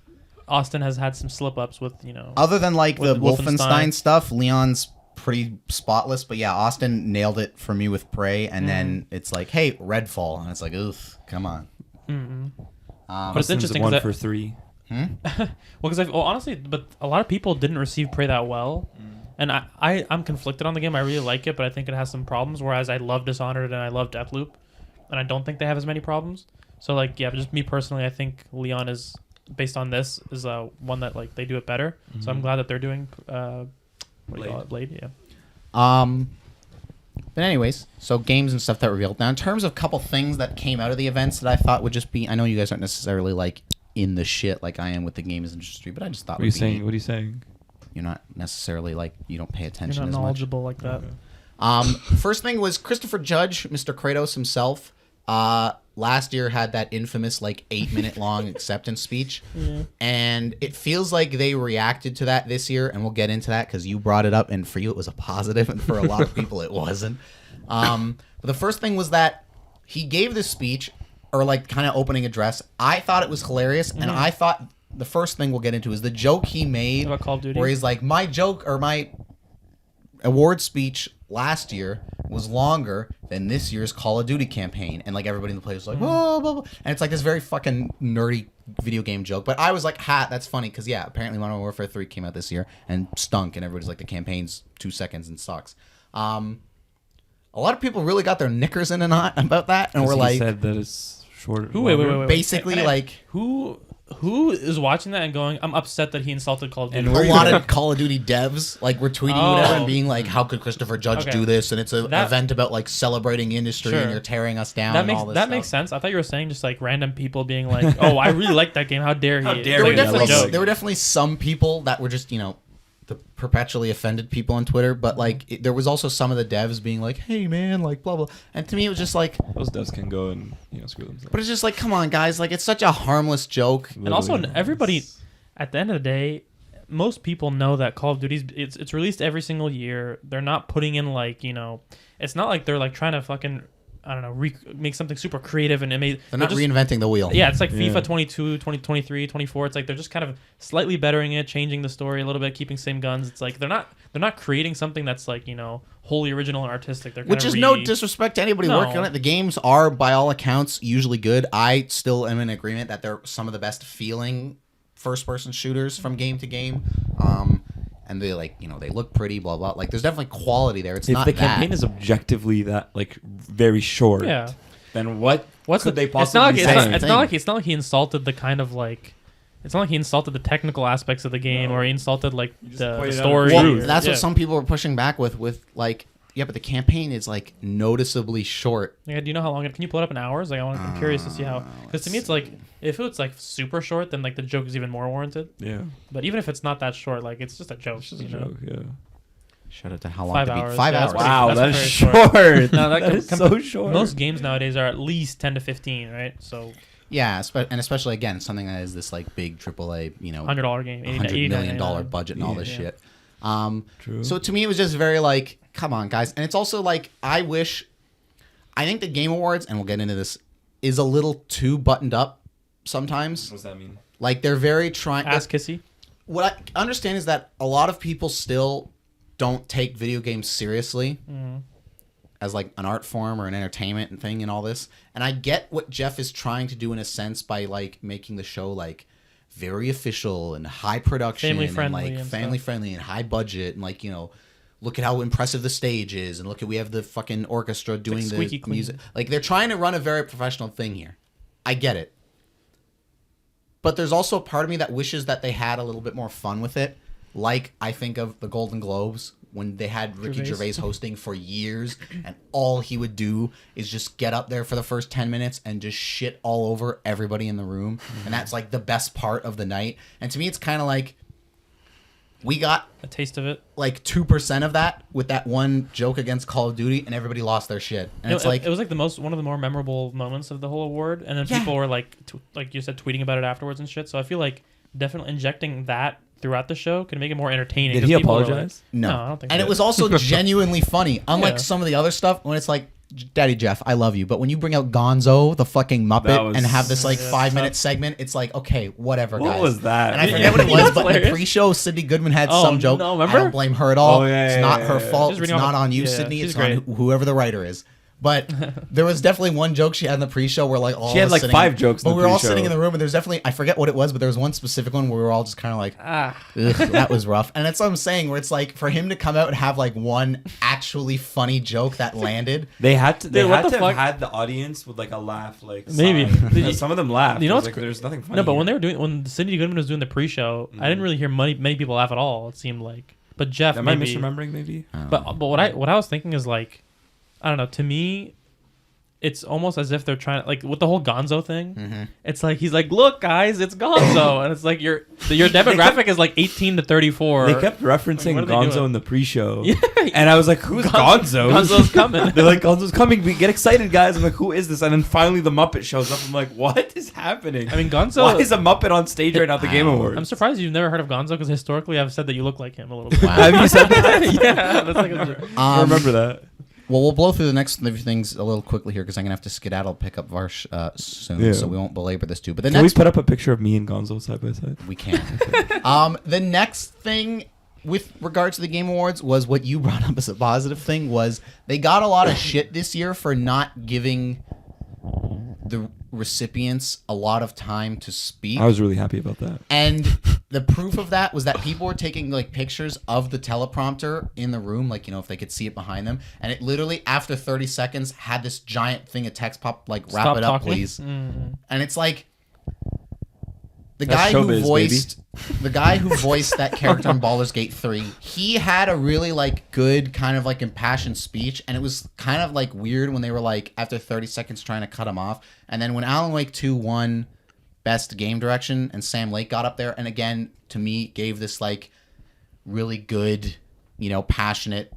Austin has had some slip ups with Other than like the with Wolfenstein Wolfenstein. stuff, Leon's pretty spotless. But yeah, Austin nailed it for me with Prey. And then it's like, hey, Redfall. And it's like, ugh, come on. But it's interesting One 'cause for 3. honestly, but a lot of people didn't receive Prey that well, and I'm conflicted on the game. I really like it, but I think it has some problems. Whereas I love Dishonored and I love Deathloop, and I don't think they have as many problems. So like, yeah, just me personally, I think Leon is based on this is one that like they do it better. So I'm glad that they're doing what do you call it, Blade? Yeah. But anyways, so games and stuff that were revealed. Now, in terms of a couple things that came out of the events that I thought would just be, I know you guys aren't necessarily like in the shit like I am with the games industry, but I just thought What are you saying? What are you saying? You're not necessarily like, you don't pay You're attention not as much. knowledgeable like that. First thing was Christopher Judge, Mr. Kratos himself. Last year had that infamous like 8-minute long acceptance speech, and it feels like they reacted to that this year, and we'll get into that because you brought it up, and for you it was a positive, and for a lot of people it wasn't. But the first thing was that he gave this speech, or like kind of opening address. I thought it was hilarious, and I thought the first thing we'll get into is the joke he made, About Call of Duty? where he's like, my joke or my award speech last year was longer than this year's Call of Duty campaign, and like everybody in the place was like, whoa, blah, blah. And it's like this very fucking nerdy video game joke. But I was like, ha, that's funny because yeah, apparently Modern Warfare 3 came out this year and stunk, and everybody's like, the campaign's 2 seconds and sucks. A lot of people really got their knickers in a knot about that, and we're He like, said that it's shorter. Wait. basically Can I- like Who is watching that and going, I'm upset that he insulted Call of Duty? And a lot of Call of Duty devs like were tweeting whatever and Oh. being like, how could Christopher Judge Okay. do this? And it's an That- event about like celebrating industry, Sure. and you're tearing us down. that and makes all this that stuff. makes sense. I thought you were saying just like random people being like, "Oh, I really like that game. How dare he?" How dare There he? were Like, I it's a love joke. that there were definitely some people that were just, the perpetually offended people on Twitter, but like there was also some of the devs being like, hey man, like blah blah. And to me it was just like, Those devs can go and screw themselves. but it's just like, come on guys, like it's such a harmless joke. And also, Literally. everybody, at the end of the day, most people know that Call of Duty's it's released every single year. They're not putting in like it's not like they're like trying to fucking make something super creative and They're not just, reinventing the wheel. Yeah, it's like Yeah. FIFA 22, 2023, 24. It's like they're just kind of slightly bettering it, changing the story a little bit, keeping same guns. It's like they're not creating something that's like wholly original and artistic. They're Which kinda is no disrespect to anybody No. working on it. The games are, by all accounts, usually good. I still am in agreement that they're some of the best feeling first-person shooters from game to game. And they they look pretty, blah blah. Like there's definitely quality there. It's If not the that. campaign is objectively that like very short, Yeah. then what What's could they It's not possibly like say? it's not like he insulted the kind of like. It's not like he insulted the technical aspects of the game, or he insulted like the pointed out story. Well, Truth. that's Yeah. what some people were pushing back with like, yeah, but the campaign is like noticeably short. Yeah, do you know how long it? Can you pull it up in hours? Like, I'm curious to see how. Because to me, it's like if it's like super short, then like the joke is even more warranted. Yeah, But even if it's not that short, like it's just a joke. it's just a you know? joke. Yeah. Shout out to how long 5 to beat hours. 5 Yeah, hours. that's Wow, that's that is very short. short. No, that is so short. Most games nowadays are at least 10 to 15, right? So Yeah, and especially again something that is this like big AAA, $100 game, $100 million $89. budget and all this Yeah. shit. True. So to me, it was just very like, come on, guys. And it's also like, I think the Game Awards, and we'll get into this, is a little too buttoned up sometimes. What does that mean? Like, they're very trying. Ass kissy. What I understand is that a lot of people still don't take video games seriously as like an art form or an entertainment and thing and all this. And I get what Jeff is trying to do in a sense by like making the show like very official and high production Family and friendly like and family stuff. friendly and high budget and like, you know, look at how impressive the stage is and look at we have the fucking orchestra doing the squeaky clean. music. Like they're trying to run a very professional thing here. I get it. But there's also a part of me that wishes that they had a little bit more fun with it. Like I think of the Golden Globes when they had Ricky Gervais hosting for years and all he would do is just get up there for the first 10 minutes and just shit all over everybody in the room. And that's like the best part of the night. And to me, it's kind of like we got A taste of it. like 2% of that with that one joke against Call of Duty and everybody lost their shit. And it's like, it was like one of the more memorable moments of the whole award, and then Yeah. people were like like you said, tweeting about it afterwards and shit. So I feel like definitely injecting that throughout the show can make it more entertaining. Did 'cause he people were apologize? no. No, I don't think And so. it was also genuinely funny. Unlike Yeah. some of the other stuff when it's like, Daddy Jeff, I love you. But when you bring out Gonzo, the fucking That Muppet, was- and have this like Yeah, 5-minute tough. segment, it's like, okay, whatever, What guys. was that? And I Yeah. forget what it You know was, what's but in the hilarious? pre-show, Sydney Goodman had Oh, some joke. no, I remember? don't blame her at all. Oh, yeah, it's yeah, not yeah, her yeah. fault. She's It's reading all not the- on you, yeah, Sydney. she's It's on great. whoever the writer is. But there was definitely one joke she had in the pre-show where like all She had, of us like, sitting, 5 jokes in but the we were all pre-show. sitting in the room, and there's definitely, I forget what it was, but there was one specific one where we were all just kind of like, Ah, ugh, that was rough. And that's what I'm saying, where it's like for him to come out and have like one actually funny joke that landed. They had to. They Dude, what had the to have fuck? had the audience with like a laugh, like Maybe. sign. Did you- Some of them laughed. You know It was what's like, there's nothing funny. no, but when here. they were when Cindy Goodman was doing the pre-show, I didn't really hear many people laugh at all. It seemed like, but Jeff, Am I maybe. misremembering? Maybe. But what I was thinking is like, I don't know. To me, it's almost as if they're trying to, like with the whole Gonzo thing. It's like he's like, look, guys, it's Gonzo, and it's like your demographic is like 18 to 34. They kept referencing What are they Gonzo doing? in the pre-show, Yeah. and I was like, "Who's Gonzo?" Gonzo's coming. They're like, "Gonzo's coming." We get excited, guys. I'm like, "Who is this?" And then finally, the Muppet shows up. I'm like, "What is happening?" I mean, Gonzo. Why is a Muppet on stage right now at the Game Awards? I'm surprised you've never heard of Gonzo because historically I've said that you look like him a little bit. Have you said that? Yeah, that's like a, I remember that. Well, we'll blow through the next few things a little quickly here because I'm gonna have to skedaddle, pick up Varsh soon, Yeah. so we won't belabor this too. But the Can we next put up a picture of me and Gonzo side by side? we can. The next thing with regards to the Game Awards was what you brought up as a positive thing was they got a lot of shit this year for not giving the recipients a lot of time to speak. I was really happy about that. And the proof of that was that people were taking like pictures of the teleprompter in the room, like, you know, if they could see it behind them. And it literally, after 30 seconds, had this giant thing of text pop, like, wrap Stop it up, talking. please. And it's like the That's guy who showbiz, voiced the guy who voiced that character in Baldur's Gate 3, he had a really like good kind of like impassioned speech, and it was kind of like weird when they were like after 30 seconds trying to cut him off. And then when Alan Wake 2 won Best Game Direction and Sam Lake got up there and again to me gave this like really good, you know, passionate,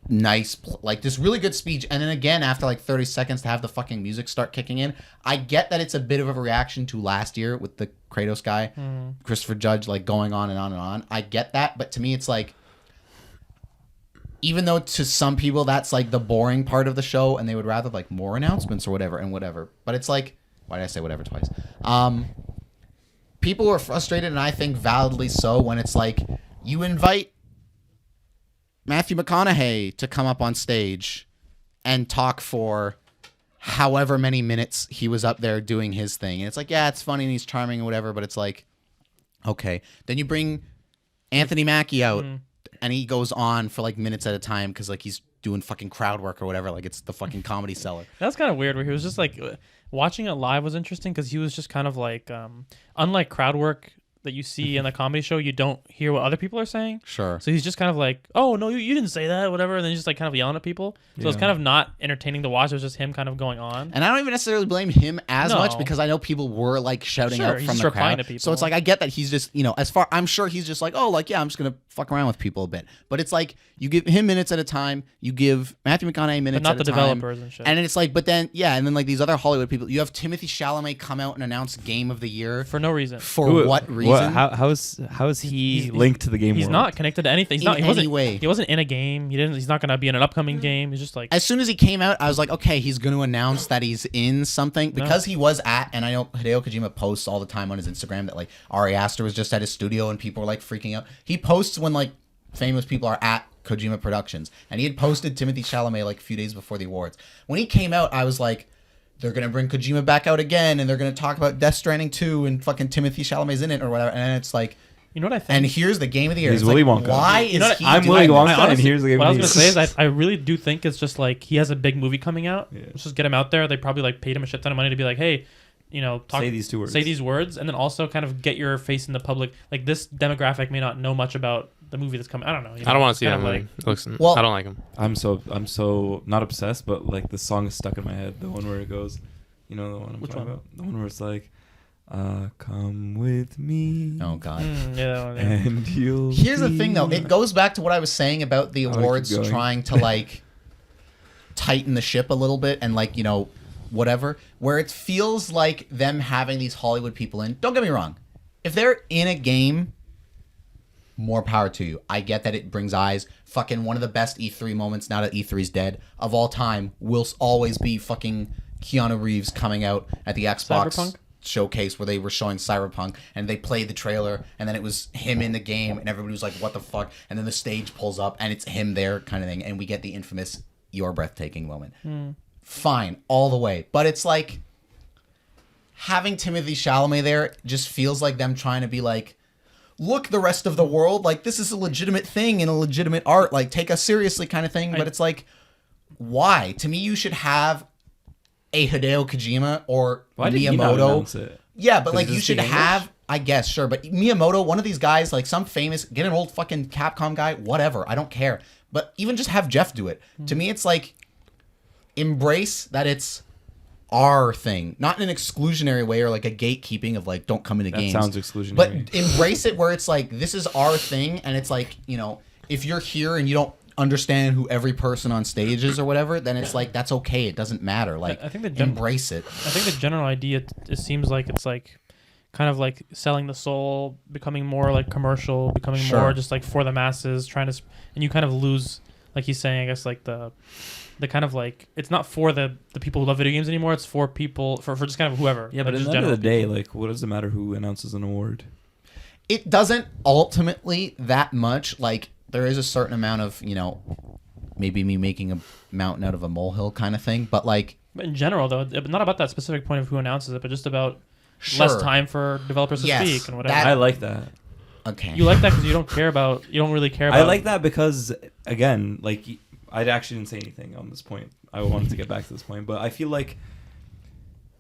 nice, like this really good speech, and then again after like 30 seconds to have the fucking music start kicking in. I get that it's a bit of a reaction to last year with the Kratos guy, Christopher Judge, like going on and on and on. I get that, but to me it's like, even though to some people that's like the boring part of the show and they would rather like more announcements or whatever, but it's like, why did I say whatever twice? People were frustrated, and I think validly so, when it's like you invite Matthew McConaughey to come up on stage and talk for however many minutes he was up there doing his thing. And it's like, yeah, it's funny and he's charming and whatever, but it's like, okay. Then you bring Anthony Mackie out and he goes on for like minutes at a time because like he's doing fucking crowd work or whatever. Like it's the fucking Comedy Cellar. that's kind of weird. Where he was just like watching it live was interesting because he was just kind of like unlike crowd work that you see in the comedy show, you don't hear what other people are saying. Sure. So he's just kind of like, oh, no, you didn't say that, whatever. And then he's just like kind of yelling at people. So it's Yeah. kind of not entertaining to watch. It was just him kind of going on. And I don't even necessarily blame him as No. much because I know people were like shouting Sure, out he's from just the replying crowd. to people. So it's like I get that he's just, you know, I'm sure he's just like, oh, like yeah, I'm just gonna fuck around with people a bit. But it's like you give him minutes at a time, you give Matthew McConaughey minutes But not at the a time, developers and shit. and it's like, but then yeah, and then like these other Hollywood people, you have Timothée Chalamet come out and announce Game of the Year For no reason. for what reason? reason. How is he he's- linked to the game He's world? not connected to anything. He's In not. He any wasn't. way. He wasn't in a game. He's not gonna be in an upcoming game. He's just like. As soon as he came out, I was like, okay, he's going to announce that he's in something because he was at, and I know Hideo Kojima posts all the time on his Instagram that like Ari Aster was just at his studio and people were like freaking out. He posts when like famous people are at Kojima Productions, and he had posted Timothy Chalamet like a few days before the awards. When he came out, I was like, they're going to bring Kojima back out again, and they're going to talk about Death Stranding 2, and fucking Timothy Chalamet's in it or whatever. And then it's like, You know what I think? and here's the game of the year. He's It's Willy like, Wonka. why You know is what- he I'm doing Willy this? Wonka, I and here's the game. What I of was the gonna year. say is I really do think it's just like he has a big movie coming out. Yeah. Let's just get him out there. They probably like paid him a shit ton of money to be like, hey, Say these 2 words. say these words, and then also kind of get your face in the public. Like this demographic may not know much about the movie that's coming. I don't know. I don't want to see that kind of movie. It looks, Well- I don't like him. I'm so not obsessed, but like the song is stuck in my head. The one where it goes, you know the one I'm Which talking one? about. The one where it's like, come with me. Oh, God. Yeah, that one, yeah. And you'll. Here's the thing, though. be It goes back to what I was saying about the wanna keep awards going. trying to, like, tighten the ship a little bit and, like, you know, whatever. Where it feels like them having these Hollywood people in. Don't get me wrong. If they're in a game, more power to you. I get that it brings eyes. Fucking one of the best E3 moments, now that E3's dead, of all time, will always be fucking Keanu Reeves coming out at the Xbox Cyberpunk? showcase where they were showing Cyberpunk and they played the trailer and then it was him in the game and everybody was like, what the fuck? And then the stage pulls up and it's him there kind of thing. And we get the infamous "you're breathtaking" moment. Fine, all the way. But it's like having Timothy Chalamet there just feels like them trying to be like, look, the rest of the world, like this is a legitimate thing and a legitimate art, like take us seriously kind of thing. But it's like, why? To me, you should have a Hideo Kojima or Why did he not Miyamoto. announce it? Yeah, but 'Cause like he you doesn't should speak have, I guess, sure. But Miyamoto, one of these guys, like some famous, get an old fucking Capcom guy, whatever. I don't care. But even just have Jeff do it. To me, it's like embrace that it's our thing, not in an exclusionary way or like a gatekeeping of like don't come into That games. sounds exclusionary. But embrace it where it's like this is our thing, and it's like, you know, if you're here and you don't understand who every person on stage is or whatever, then it's like that's okay. It doesn't matter. Like I think the embrace it. I think the general idea, it seems like it's like kind of like selling the soul, becoming more like commercial, becoming Sure. more just like for the masses, and you kind of lose, like he's saying, I guess like the kind of like it's not for the people who love video games anymore. It's for people for just kind of whoever. Yeah, like but at just the end of the general day, people. like, what does it matter who announces an award? It doesn't ultimately that much. Like there is a certain amount of, you know, maybe me making a mountain out of a molehill kind of thing, but like But in general, though, not about that specific point of who announces it, but just about sure. less time for developers to Yes, speak and whatever. that- I like that. Okay. You like that because you don't really care about. I like that because, again, like, I actually didn't say anything on this point. I wanted to get back to this point, but I feel like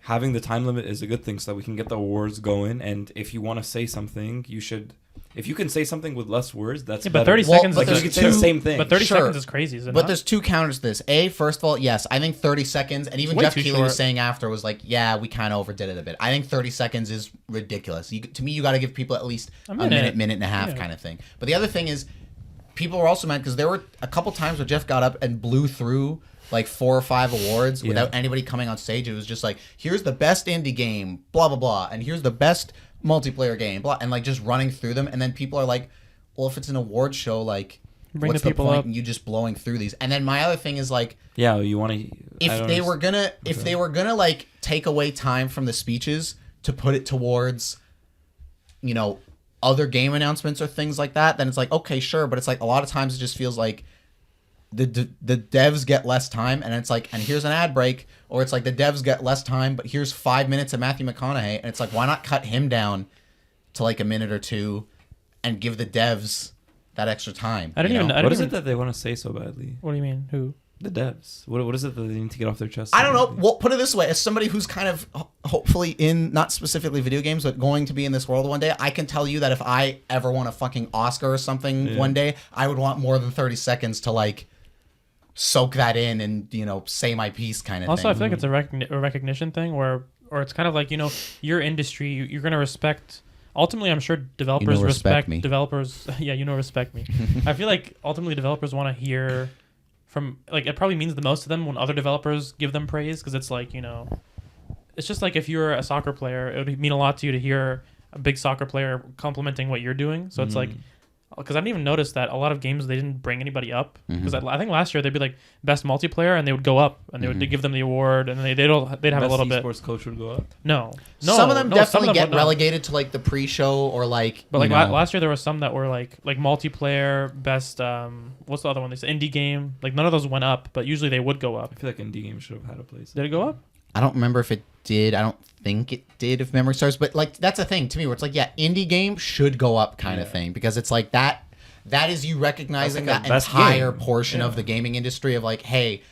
having the time limit is a good thing so that we can get the awards going. And if you want to say something, you should. If you can say something with less words, that's Yeah, but better. 30 seconds. but Like, there's you can say the same thing. But 30 Sure. seconds is crazy, is it But not? there's two counters to this. First of all, yes, I think 30 seconds, and even way Jeff too Keighley was short. saying after was like, yeah, we kind of overdid it a bit. I think 30 seconds is ridiculous. To me, you got to give people at least a minute, minute and a half Yeah. kind of thing. But the other thing is, people were also mad because there were a couple times where Jeff got up and blew through like 4 or 5 awards without anybody coming on stage. It was just like, here's the best indie game, blah, blah, blah, and here's the best multiplayer game, blah, and like just running through them. And then people are like, well, if it's an award show, like, Bring what's the the people point up. in you just blowing through these? And then my other thing is like, Yeah, you want to. if they were gonna like take away time from the speeches to put it towards, you know, other game announcements or things like that, then it's like, okay, sure. But it's like a lot of times it just feels like the devs get less time, and it's like, and here's an ad break, or it's like the devs get less time, but here's 5 minutes of Matthew McConaughey, and it's like, why not cut him down to like a minute or two, and give the devs that extra time? I didn't you even- know? I What is even- it that they want to say so badly? What do you mean? Who? The devs. What is it that they need to get off their chest? I don't know. badly? Well, put it this way: as somebody who's kind of hopefully in, not specifically video games, but going to be in this world one day, I can tell you that if I ever won a fucking Oscar or something one day, I would want more than 30 seconds to like soak that in and, you know, say my piece kind of Also, thing. I feel like it's a recognition thing or it's kind of like, you know, your industry, you're going to respect. Ultimately, I'm sure developers respect me. developers. Yeah, respect me. I feel like ultimately developers want to hear from, like, it probably means the most to them when other developers give them praise because it's like, you know, it's just like if you're a soccer player, it would mean a lot to you to hear a big soccer player complimenting what you're doing. So it's like, because I didn't even notice that a lot of games they didn't bring anybody up. Because I think last year they'd be like best multiplayer and they would go up and they would give them the award and they'd have a little bit. Sports coach would go up. No, Some of them definitely get would not. relegated to like the pre-show or like. But like you know, last year there were some that were like multiplayer, best what's the other one? They said indie game. Like none of those went up, but usually they would go up. I feel like indie games should have had a place. Did it go up? I don't remember if it did. I don't think it did, if memory serves. But like that's a thing to me where it's like, yeah, indie game should go up kind of thing because it's like that. That is you recognizing That's like that a best entire game. portion of the gaming industry of like, hey,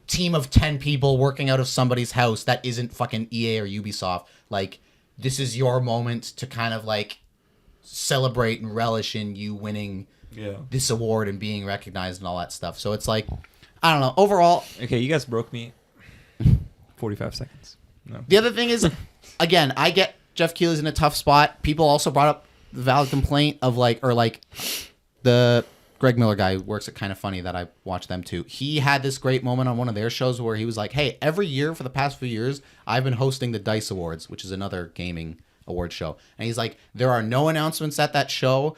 team of 10 people working out of somebody's house that isn't fucking EA or Ubisoft. Like, this is your moment to kind of like celebrate and relish in you winning this award and being recognized and all that stuff. So it's like, I don't know. Overall, Okay, you guys broke me. 45 seconds. No. the other thing is, again, I get Jeff Keighley's in a tough spot. People also brought up the valid complaint of like, or like the Greg Miller guy who works at Kind of Funny that I watch them too. He had this great moment on one of their shows where he was like, hey, every year for the past few years, I've been hosting the DICE Awards, which is another gaming award show. And he's like, there are no announcements at that show.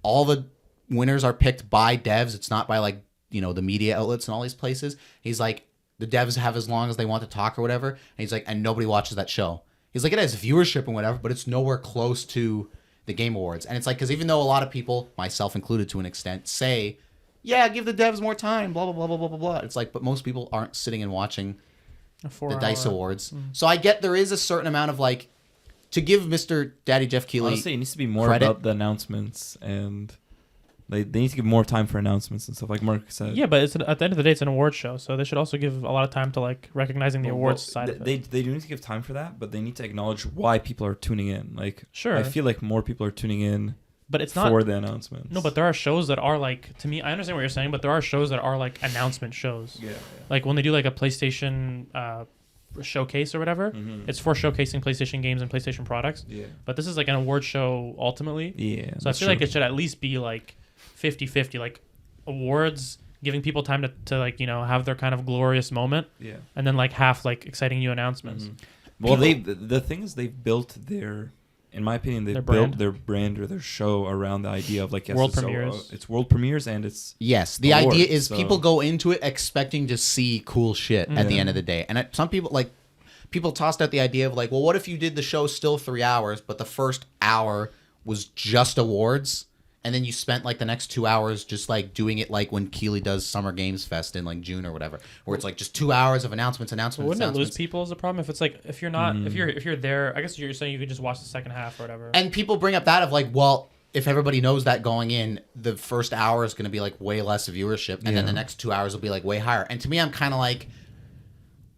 All the winners are picked by devs. It's not by like, you know, the media outlets and all these places. He's like, the devs have as long as they want to talk or whatever. And he's like, and nobody watches that show. He's like, it has viewership and whatever, but it's nowhere close to the Game Awards. And it's like, because even though a lot of people, myself included to an extent, say, yeah, give the devs more time, blah, blah, blah, blah, blah, blah, blah. It's like, but most people aren't sitting and watching the DICE Awards. So I get there is a certain amount of like, to give Mr. Daddy Jeff Keighley Honestly, it needs to be more credit. about the announcements and they need to give more time for announcements and stuff like Mark said. Yeah, but at the end of the day, it's an award show, so they should also give a lot of time to like recognizing the awards side of it. They do need to give time for that, but they need to acknowledge why people are tuning in. Like, Sure. I feel like more people are tuning in But it's not for the announcements. No, but there are shows that are like, to me, I understand what you're saying, but there are shows that are like announcement shows. Yeah. Like when they do like a PlayStation showcase or whatever, it's for showcasing PlayStation games and PlayStation products. Yeah. But this is like an award show ultimately. Yeah. So I feel like it should at least be like 50-50, like awards giving people time to like, you know, have their kind of glorious moment. Yeah. And then like half like exciting new announcements. Well, the thing is they've built their, in my opinion, they've Their built brand. their brand or their show around the idea of like, yes, World it's premieres. it's world premieres and it's Yes, the awards, idea is so- people go into it expecting to see cool shit at the end of the day. And some people like people tossed out the idea of like, well, what if you did the show still 3 hours, but the first hour was just awards, and then you spent like the next 2 hours just like doing it like when Keighley does Summer Games Fest in like June or whatever, where it's like just 2 hours of announcements. Wouldn't it lose people is the problem? If it's like, if you're not, if you're there, I guess you're saying you could just watch the second half or whatever. And people bring up that of like, well, if everybody knows that going in, the first hour is going to be like way less viewership, and then the next 2 hours will be like way higher. And to me, I'm kind of like,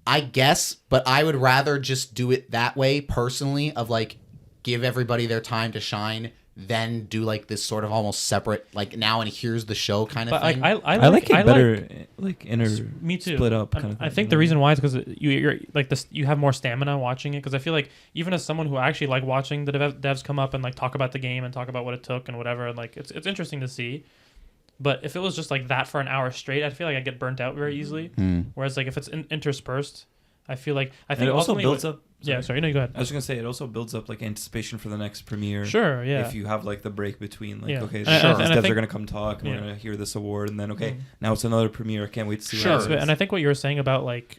I guess, but I would rather just do it that way personally, of like give everybody their time to shine, then do like this sort of almost separate, like now and here's the show kind of But thing. like, I like it better, like inner me too. split up And kind of thing. I think the reason why is because you're like this. You have more stamina watching it. Because I feel like even as someone who actually like watching the devs come up and like talk about the game and talk about what it took and whatever, and like it's interesting to see. But if it was just like that for an hour straight, I feel like I get burnt out very easily. Whereas like if it's interspersed, I feel like and it also builds up. Yeah, sorry, no, go ahead. I was just gonna say it also builds up like anticipation for the next premiere. Sure, yeah. If you have like the break between like, Yeah. okay, And these I- and I devs think- are gonna come talk and Yeah. we're gonna hear this award, and then okay, now it's another premiere. I can't wait to see. Sure. what it is. And I think what you were saying about like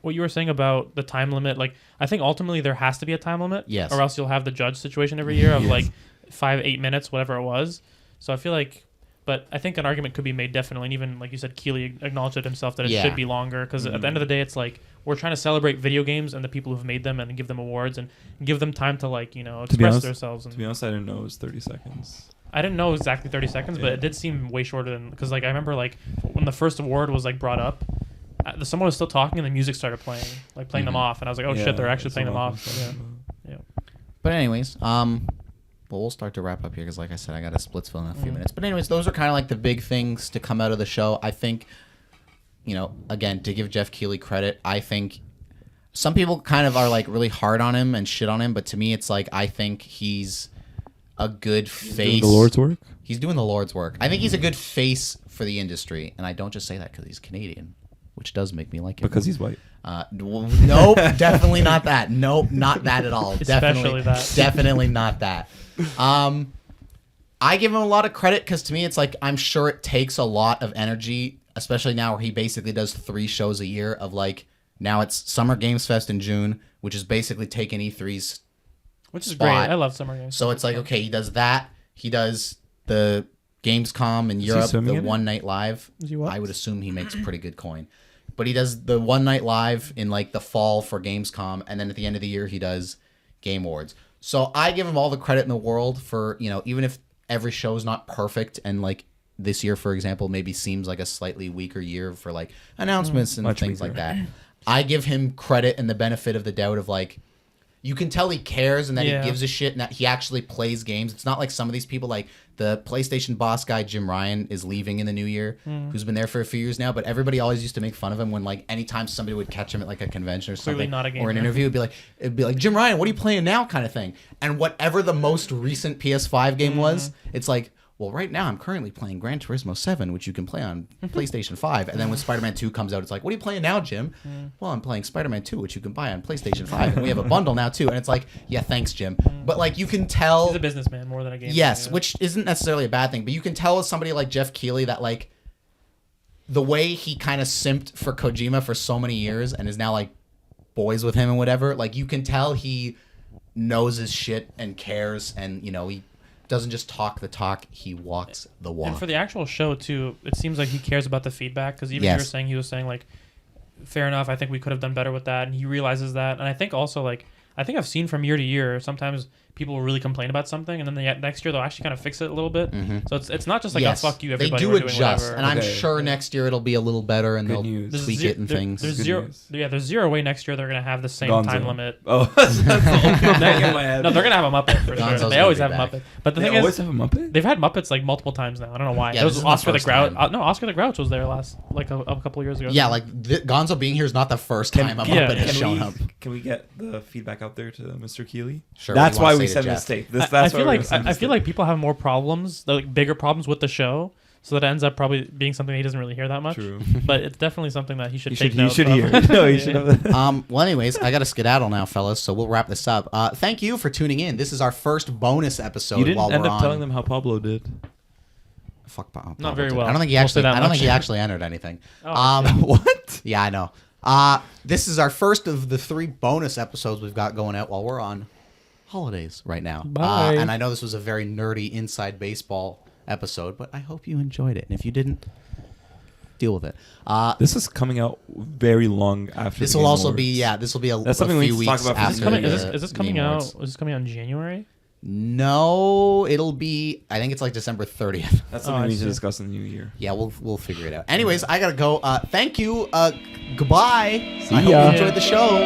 what you were saying about the time limit, like I think ultimately there has to be a time limit. Yes. Or else you'll have the judge situation every year of like 5-8 minutes, whatever it was. So I feel like, but I think an argument could be made definitely, and even like you said, Keighley acknowledged it himself that it Yeah. should be longer because at the end of the day, it's like we're trying to celebrate video games and the people who've made them and give them awards and give them time to like, you know, To be express honest- themselves. To And be honest, I didn't know it was 30 seconds. I didn't know exactly 30 seconds, but Yeah. it did seem way shorter than, because like I remember like when the first award was like brought up, someone was still talking and the music started playing, like playing them off, and I was like, oh shit, they're actually it's playing a them lot off. of Yeah. stuff. Yeah. But anyways, well, we'll start to wrap up here because, like I said, I got a Splitsville in a few minutes. But anyways, those are kind of like the big things to come out of the show. I think, you know, again, to give Jeff Keighley credit, I think some people kind of are like really hard on him and shit on him, but to me, it's like I think he's a good face. Doing the Lord's work. He's doing the Lord's work. I think he's a good face for the industry, and I don't just say that because he's Canadian, which does make me like him. Because he's white. Nope, definitely not that. Nope, not that at all. Especially that. Definitely not that. I give him a lot of credit because to me, it's like I'm sure it takes a lot of energy, especially now where he basically does 3 shows a year of like now it's Summer Games Fest in June, which is basically taking E3's Which is spot. great. I love Summer Games. So it's like, okay, he does that. He does the Gamescom in Europe, swimming the in it? one night live. Is he what? I would assume he makes pretty good coin. But he does the one night live in like the fall for Gamescom, and then at the end of the year he does Game Awards. So I give him all the credit in the world for, even if every show is not perfect and like this year, for example, maybe seems like a slightly weaker year for like announcements and Much things weaker. like that. I give him credit and the benefit of the doubt of like, you can tell he cares and that Yeah. he gives a shit and that he actually plays games. It's not like some of these people, like the PlayStation boss guy, Jim Ryan, is leaving in the new year, who's been there for a few years now, but everybody always used to make fun of him when like anytime somebody would catch him at like a convention or Clearly something not a or an gamer. interview, it'd be like, Jim Ryan, what are you playing now kind of thing. And whatever the most recent PS5 game was, it's like, well, right now I'm currently playing Gran Turismo 7, which you can play on PlayStation 5. And then when Spider-Man 2 comes out, it's like, what are you playing now, Jim? Well, I'm playing Spider-Man 2, which you can buy on PlayStation 5. And we have a bundle now, too. And it's like, yeah, thanks, Jim. But, like, you can tell... He's a businessman more than a gamer. Yes, yeah. which isn't necessarily a bad thing. But you can tell with somebody like Jeff Keighley that, like, the way he kind of simped for Kojima for so many years and is now, like, boys with him and whatever, like, you can tell he knows his shit and cares and, he doesn't just talk the talk, he walks the walk. And for the actual show too, it seems like he cares about the feedback because even Yes. he was saying like, fair enough. I think we could have done better with that, and he realizes that. And I think also like I think I've seen from year to year sometimes people will really complain about something, and then next year they'll actually kind of fix it a little bit. So it's not just like Yes. oh fuck you, They everybody. do we're doing adjust, whatever. and I'm Okay. sure next year it'll be a little better and Good they'll news. tweak it and things. There's Good zero. news. Yeah, there's zero way next year they're gonna have the same Gonzo. time limit. Oh, that's the only thing in my head. No, they're gonna have a Muppet for Gonzo's sure. They gonna always be have a back. Muppet. But the They thing always is, have a Muppet? they've had Muppets like multiple times now. I don't know why. Yeah, There this was isn't the Oscar the first Grouch. time. No, Oscar the Grouch was there last like a couple of years ago. Yeah, like Gonzo being here is not the first time a yeah, Muppet has Can shown we, up. can we get the feedback out there to Mr. Keeley? Sure, That's what do you why wanna we say to send Jeff? this tape. I That's feel why like I feel like people have more problems, like bigger problems with the show, so that ends up probably being something he doesn't really hear that much. True. But it's definitely something that he should You take should, you notes should of. hear it. No, you should Yeah. have Well, anyways, I got to skedaddle now, fellas, so we'll wrap this up. Thank you for tuning in. This is our first bonus episode You didn't while end we're up on. telling them how Pablo did. Fuck Pablo. Not very well. I don't think he We'll actually. say that I don't much. think he actually entered anything. Oh, What? Yeah, I know. This is our first of the 3 bonus episodes we've got going out while we're on holidays right now. Bye. And I know this was a very nerdy inside baseball episode, but I hope you enjoyed it. And if you didn't, deal with it. This is coming out very long after. This the will Game also Awards. be this will be a That's something we few need to talk weeks about for Is after. this coming, the- is this coming Game out? Awards. Is this coming out in January? No, it'll be. I think it's like December 30th. That's Oh, something I we need to see. discuss in the new year. Yeah, we'll figure it out. Anyways, I gotta go. Thank you. Goodbye. See I hope ya. you enjoyed the show.